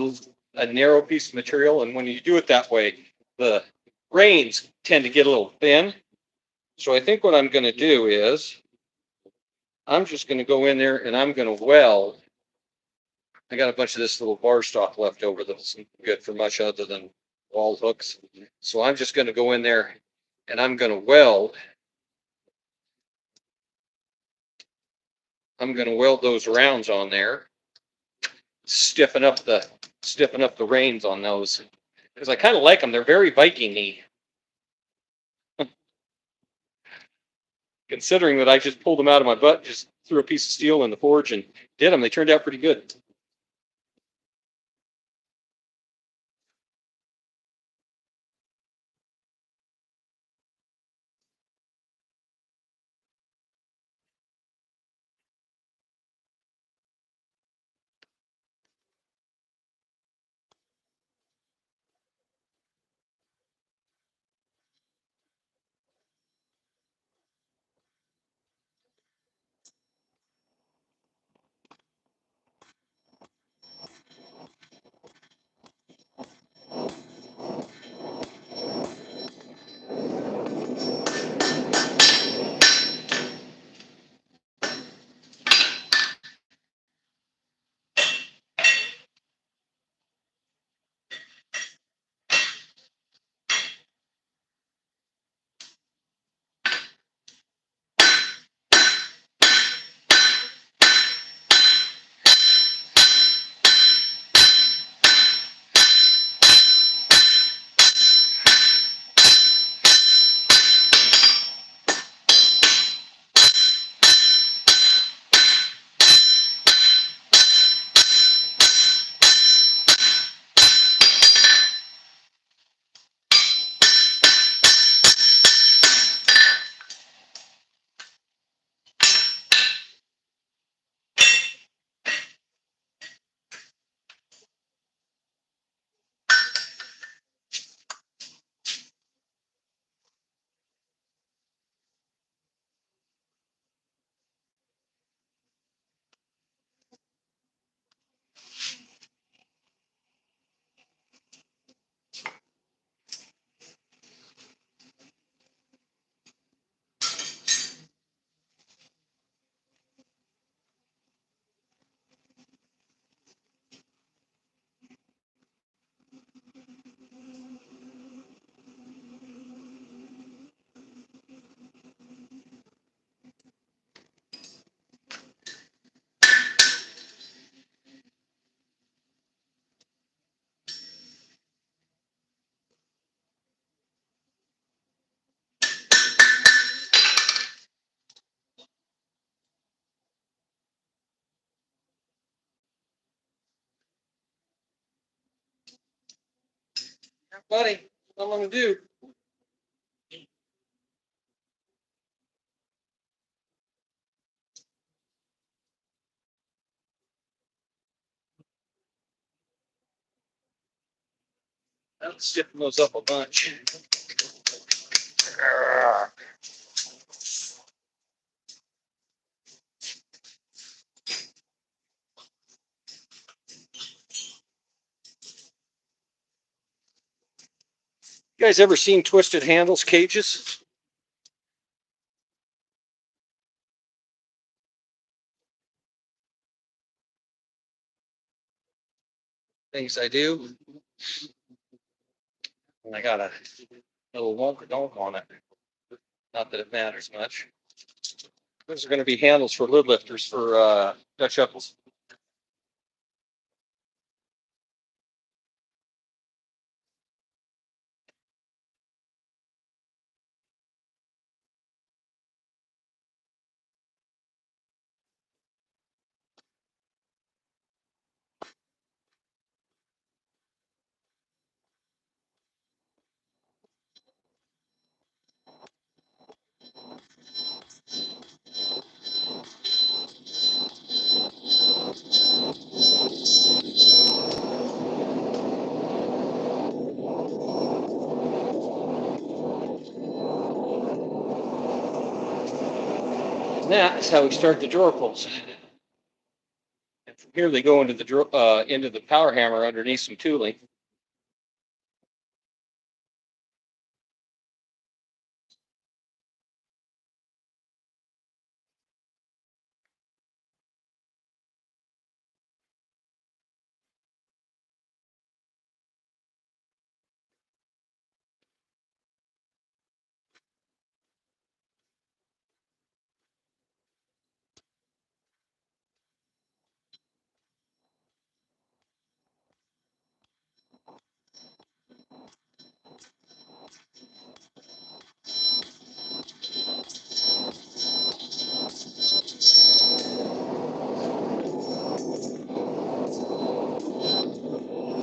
a narrow piece of material. And when you do it that way, the grains tend to get a little thin. So I think what I'm going to do is I'm just going to go in there and I'm going to weld. I got a bunch of this little bar stock left over that isn't good for much other than wall hooks. So I'm just going to go in there and I'm going to weld. I'm going to weld those rounds on there, stiffen up the reins on those because I kind of like them. They're very Viking-y. Considering that I just pulled them out of my butt, just threw a piece of steel in the forge and did them. They turned out pretty good. Buddy, what I'm gonna do. I'll stiffen those up a bunch. You guys ever seen twisted handles cages? Things I do. And I got a little wonka donk on it. Not that it matters much. Those are going to be handles for lid lifters for Dutch shovels. And that's how we start the drawer pulls. And from here they go into the power hammer underneath some tooling.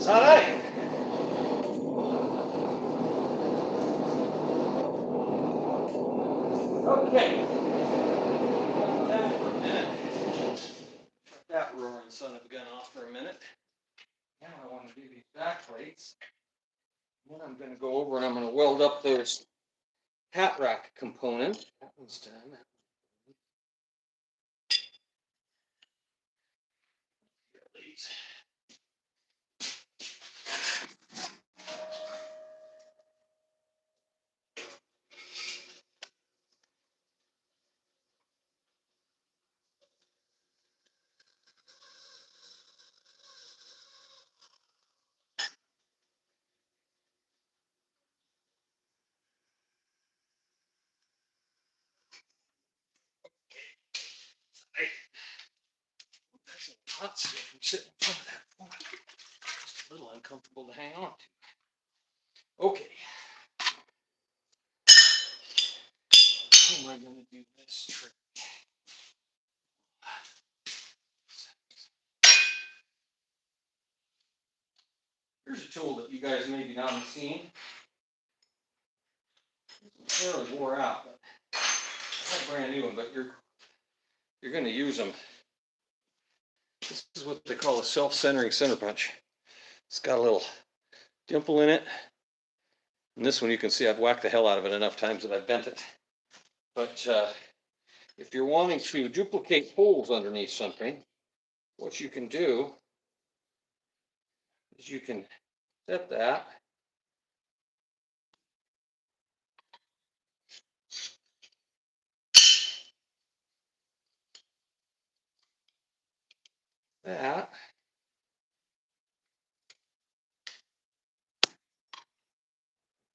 All right. Okay. That roaring son of a gun off for a minute. Now I want to do these back plates. Then I'm going to go over and I'm going to weld up those hat rack component. That one's done. That's a hot stuff. I'm sitting in front of that point. Just a little uncomfortable to hang on to. Okay. How am I going to do this trick? Here's a tool that you guys maybe not have seen. It's fairly wore out, but not a brand new one, but you're going to use them. This is what they call a self-centering center punch. It's got a little dimple in it. And this one you can see I've whacked the hell out of it enough times that I've bent it. But if you're wanting to duplicate holes underneath something, what you can do is you can set that. That.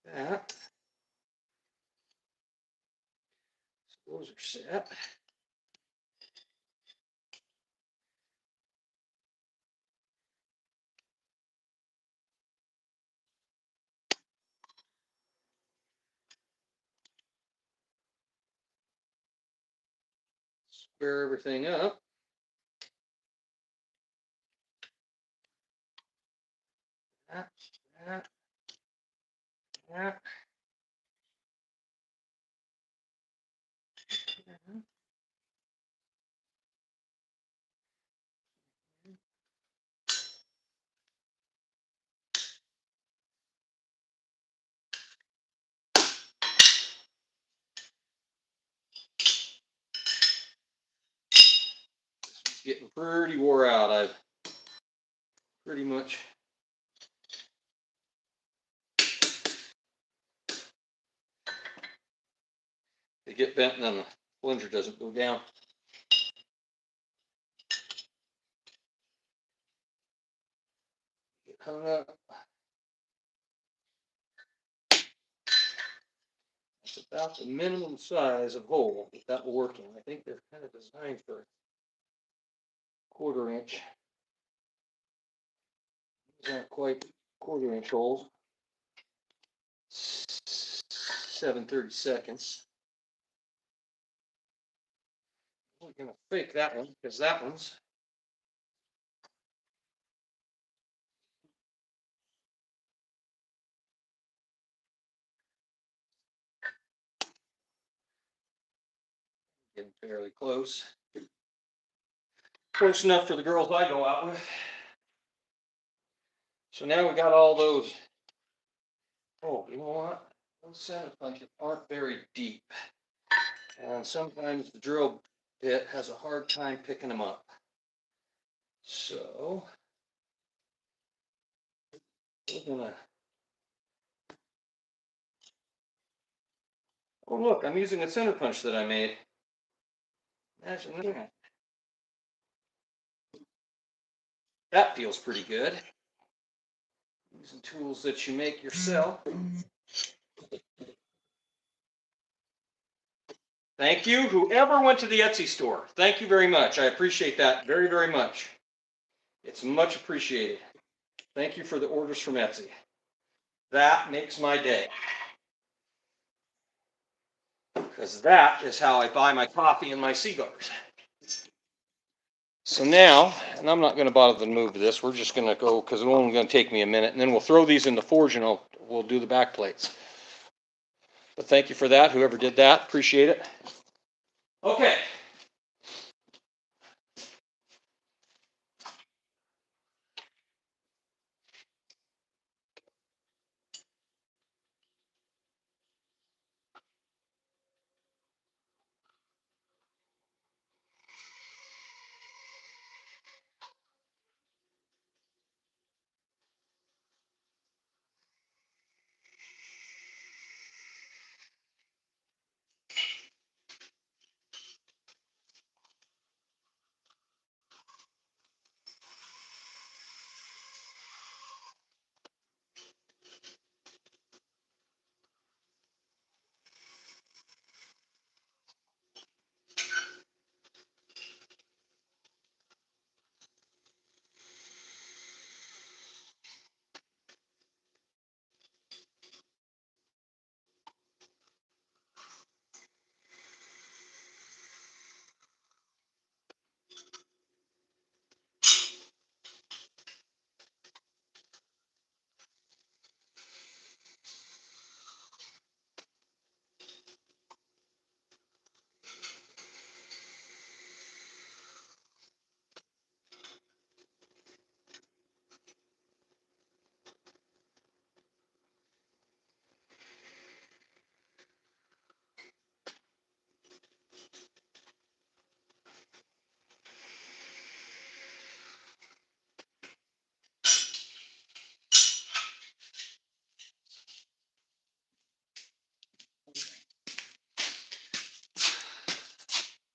That. So those are set. Square everything up. That. That. that. Getting pretty wore out. I've pretty much they get bent and then the plunger doesn't go down. Get hung up. That's about the minimum size of hole that will work in. I think they're kind of designed for 1/4 inch. These aren't quite 1/4 inch holes. 7/32. We're gonna fake that one because that one's getting fairly close. Close enough for the girls I go out with. So now we got all those. Oh, you know what? Those center punches aren't very deep. And sometimes the drill bit has a hard time picking them up. So we're gonna. Oh look, I'm using a center punch that I made. Imagine that. That feels pretty good. Using tools that you make yourself. Thank you, whoever went to the Etsy store. Thank you very much. I appreciate that very, very much. It's much appreciated. Thank you for the orders from Etsy. That makes my day. Because that is how I buy my coffee and my cigars. So now, and I'm not going to bother to move this, we're just going to go, because it's only going to take me a minute, and then we'll throw these in the forge and we'll do the back plates. But thank you for that, whoever did that, appreciate it. Okay.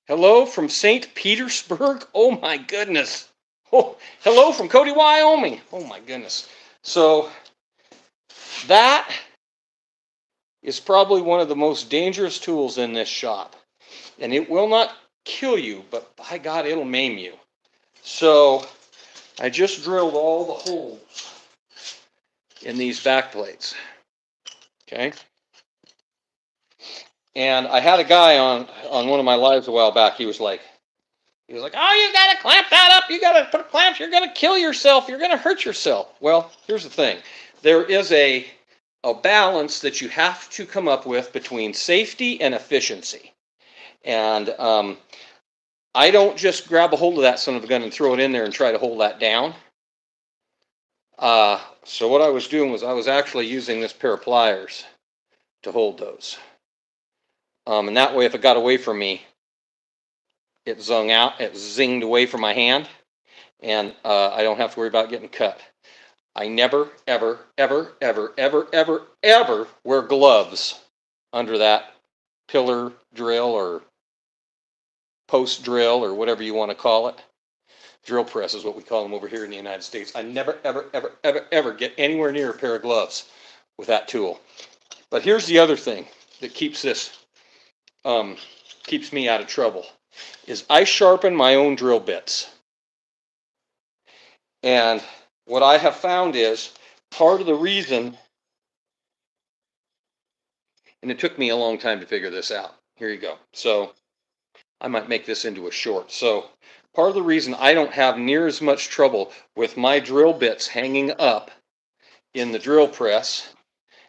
Hello from St. Petersburg. Oh my goodness. Oh, hello from Cody, Wyoming. Oh my goodness. So that is probably one of the most dangerous tools in this shop. And it will not kill you, but by God, it'll maim you. So I just drilled all the holes in these back plates. Okay. And I had a guy on one of my lives a while back. He was like, oh, you got to clamp that up. You got to put clamps. You're going to kill yourself. You're going to hurt yourself. Well, here's the thing. There is a a balance that you have to come up with between safety and efficiency. And I don't just grab a hold of that son of a gun and throw it in there and try to hold that down. So what I was doing was I was actually using this pair of pliers to hold those. And that way, if it got away from me, it zinged away from my hand, and I don't have to worry about getting cut. I never, ever, ever, ever, ever, ever, ever wear gloves under that pillar drill or post drill or whatever you want to call it. Drill press is what we call them over here in the United States. I never, ever, ever, ever, ever get anywhere near a pair of gloves with that tool. But here's the other thing that keeps me out of trouble, is I sharpen my own drill bits. And what I have found is part of the reason, and it took me a long time to figure this out. Here you go. So I might make this into a short. So part of the reason I don't have near as much trouble with my drill bits hanging up in the drill press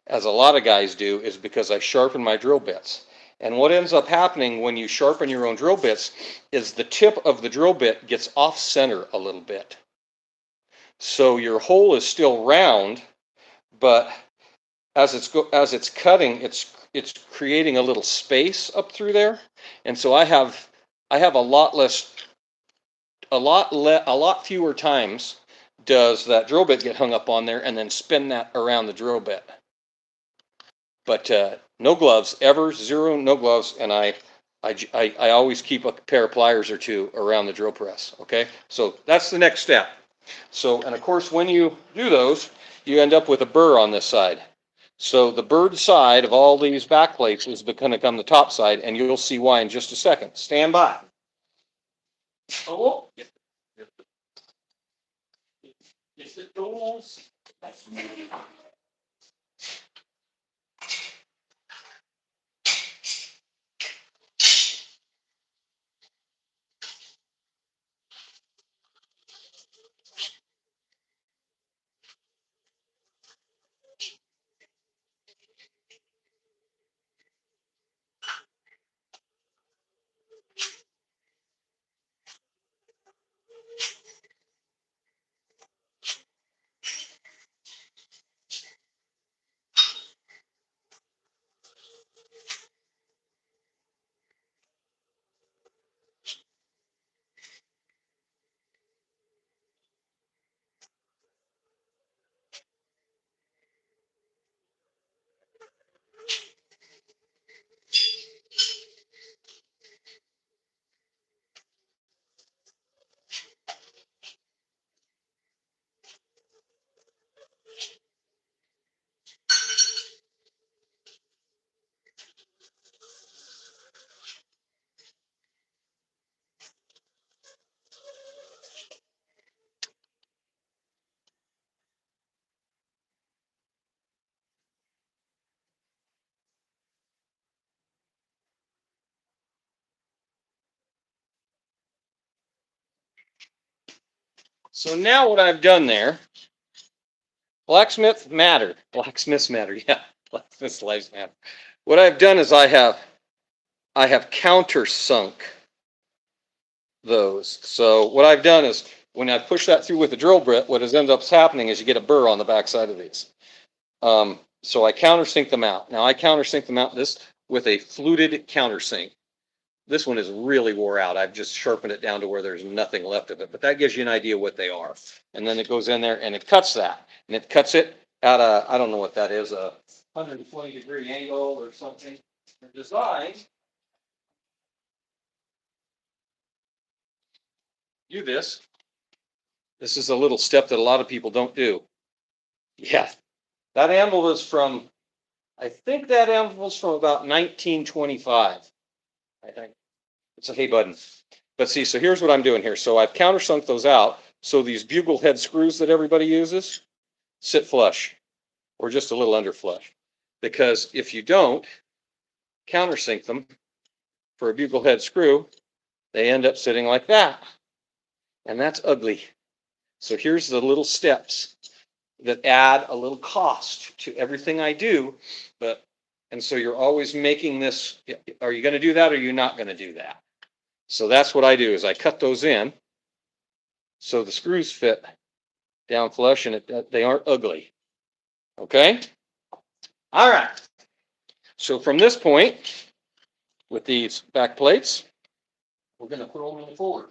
as a lot of guys do is because I sharpen my drill bits. And what ends up happening when you sharpen your own drill bits is the tip of the drill bit gets off center a little bit. So your hole is still round, but as it's cutting, it's creating a little space up through there. And so I have a lot fewer times does that drill bit get hung up on there and then spin that around the drill bit. But no gloves, ever, zero, no gloves, and I always keep a pair of pliers or two around the drill press, okay? So that's the next step. So, and of course, when you do those, you end up with a burr on this side. So the burred side of all these back plates is going to become the top side, and you'll see why in just a second. Stand by. Oh, get the tools. So now what I've done there, blacksmiths matter, yeah, blacksmith's lives matter. What I've done is I have countersunk those. So what I've done is when I push that through with the drill bit, what ends up happening is you get a burr on the back side of these. So I countersink them out. Now I countersink them out this with a fluted countersink. This one is really wore out. I've just sharpened it down to where there's nothing left of it, but that gives you an idea what they are. And then it goes in there and it cuts that, and it cuts it at a, I don't know what that is, a 120-degree angle or something. They're designed do this. This is a little step that a lot of people don't do. Yeah, that anvil is from, I think that anvil is from about 1925. I think it's a hay button. But see, so here's what I'm doing here. So I've countersunk those out. So these bugle head screws that everybody uses sit flush or just a little under flush. Because if you don't countersink them for a bugle head screw, they end up sitting like that. And that's ugly. So here's the little steps that add a little cost to everything I do. And so you're always making this, are you going to do that or are you not going to do that? So that's what I do is I cut those in so the screws fit down flush and they aren't ugly. Okay? All right. So from this point, with these back plates, we're going to put them in forward.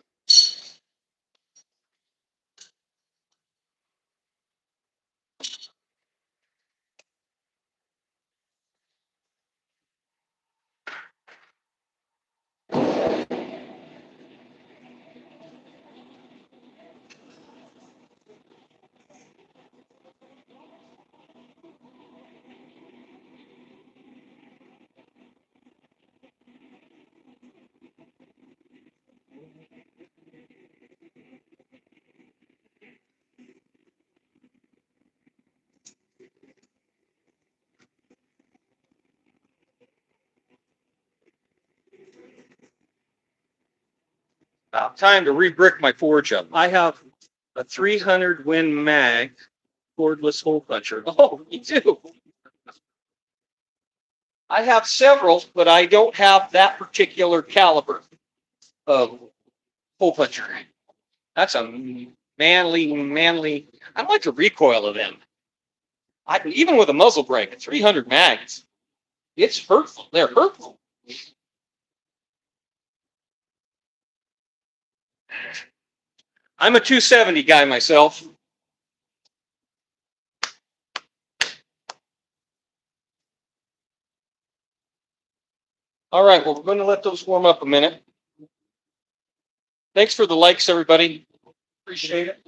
About time to re-brick my forge up. I have a 300 Win Mag cordless hole puncher. Oh, you do? I have several, but I don't have that particular caliber of hole puncher. That's a manly. I like the recoil of them. Even with a muzzle brake at 300 mags, it's hurtful. They're hurtful. I'm a 270 guy myself. All right, well, we're going to let those warm up a minute. Thanks for the likes, everybody. Appreciate it.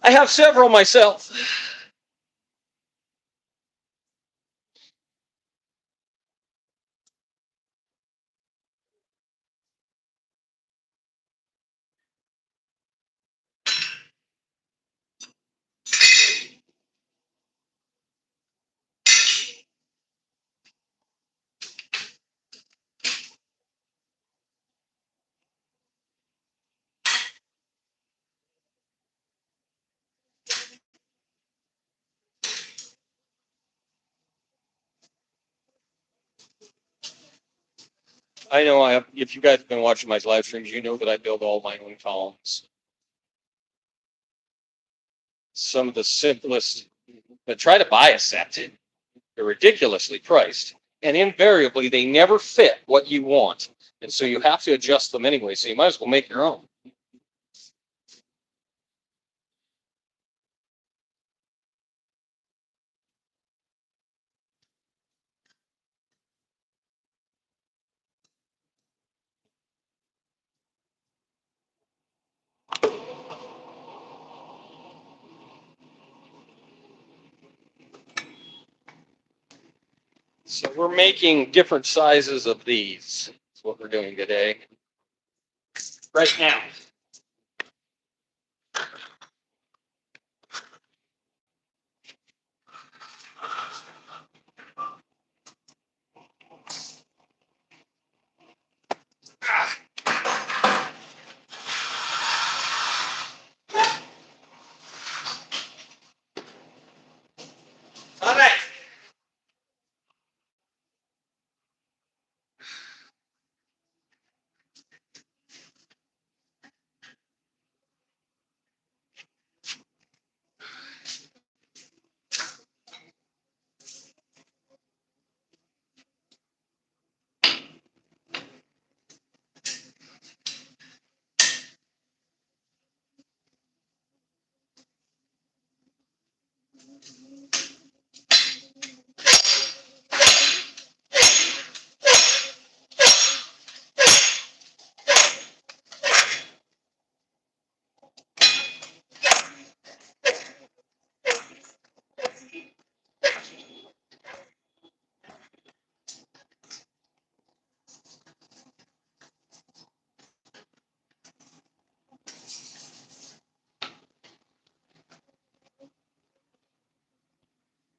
I have several myself. I know if you guys have been watching my live streams, you know that I build all my own columns. Some of the simplest, but try to buy a set. They're ridiculously priced. And invariably, they never fit what you want. And so you have to adjust them anyway. So you might as well make your own. So we're making different sizes of these. That's what we're doing today. Right now. All right.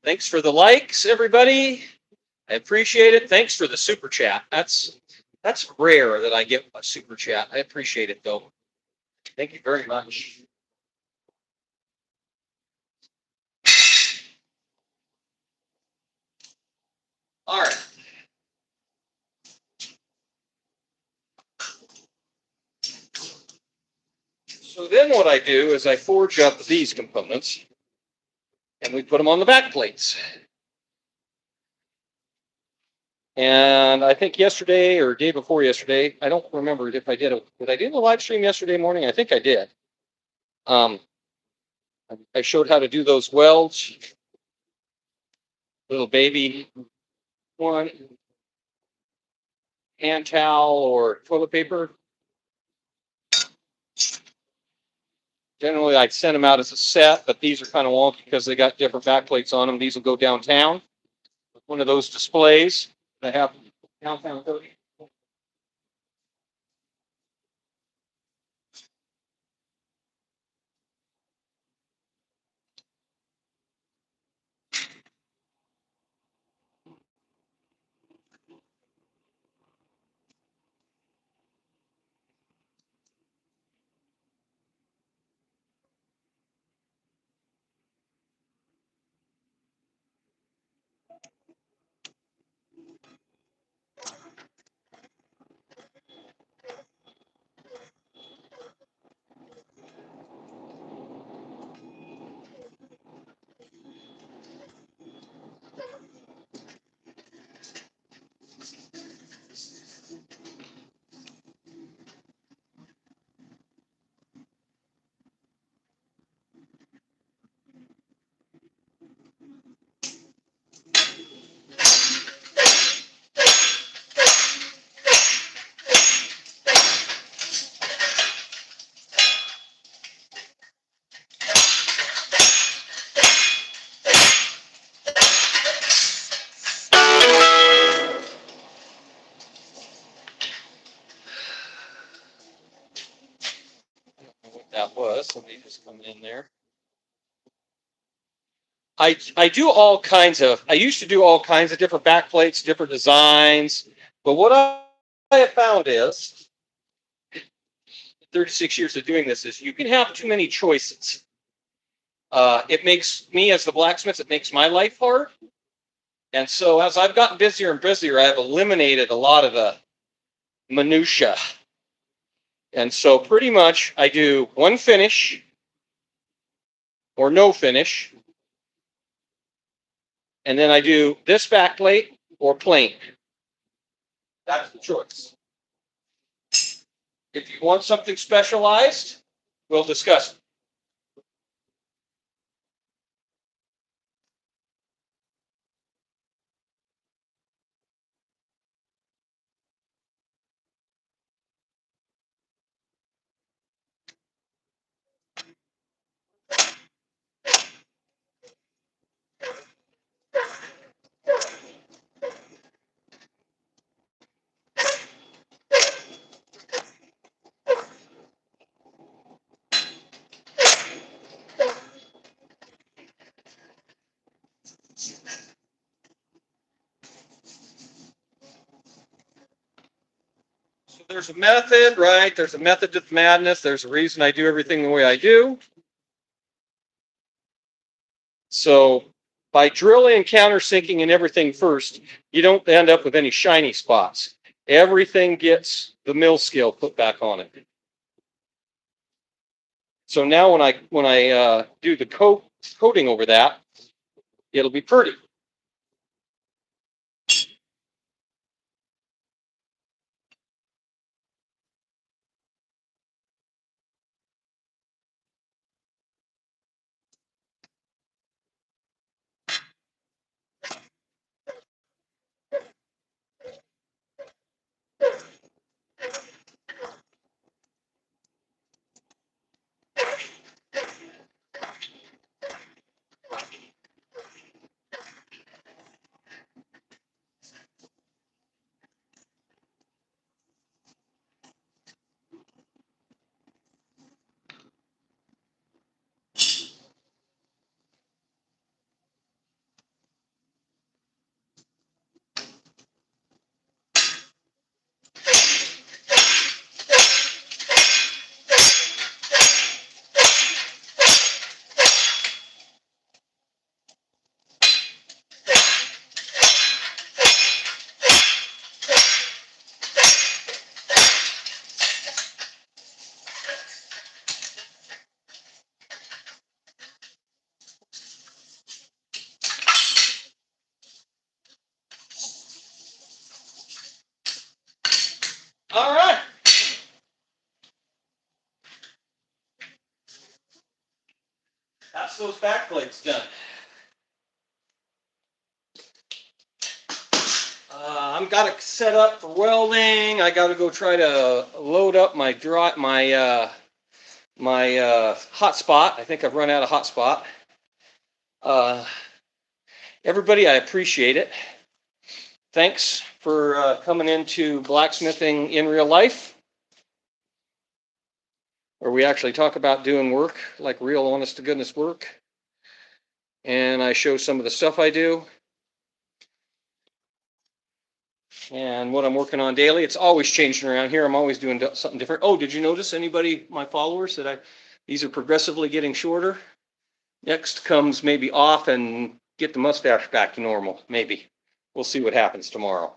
Thanks for the likes, everybody. I appreciate it. Thanks for the super chat. That's rare that I get a super chat. I appreciate it though. Thank you very much. All right. So then what I do is I forge up these components and we put them on the back plates. And I think yesterday or day before yesterday, I don't remember if I did it. Did I do the live stream yesterday morning? I think I did. I showed how to do those welds. Little baby one, hand towel or toilet paper. Generally, I'd send them out as a set, but these are kind of wonky because they got different back plates on them. These will go downtown. One of those displays that have downtown Cody. What that was. Somebody just coming in there. I do all kinds of. I used to do all kinds of different back plates, different designs. But what I have found is, 36 years of doing this, is you can have too many choices. It makes me, as the blacksmith, it makes my life hard. And so as I've gotten busier and busier, I've eliminated a lot of the minutia. And so pretty much I do one finish or no finish. And then I do this backplate or plain. That's the choice. If you want something specialized, we'll discuss it. So there's a method, right? There's a method to the madness. There's a reason I do everything the way I do. So by drilling and countersinking and everything first, you don't end up with any shiny spots. Everything gets the mill scale put back on it. So now when I do the coating over that, it'll be pretty. those back plates done. I'm got it set up for welding. I got to go try to load up my hot spot. I think I've run out of hot spot. Everybody, I appreciate it. Thanks for coming into blacksmithing in real life, where we actually talk about doing work, like real honest to goodness work. And I show some of the stuff I do and what I'm working on daily. It's always changing around here. I'm always doing something different. Oh, did you notice, anybody, my followers, that these are progressively getting shorter? Next comes maybe off and get the mustache back to normal. Maybe. We'll see what happens tomorrow.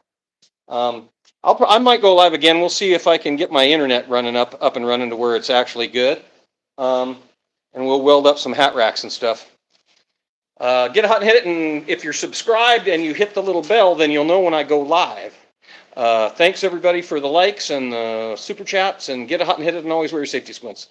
I might go live again. We'll see if I can get my internet running up and running to where it's actually good. And we'll weld up some hat racks and stuff. Get a hot and hit it, and if you're subscribed and you hit the little bell, then you'll know when I go live. Thanks everybody for the likes and the super chats, and get a hot and hit it, and always wear your safety squints.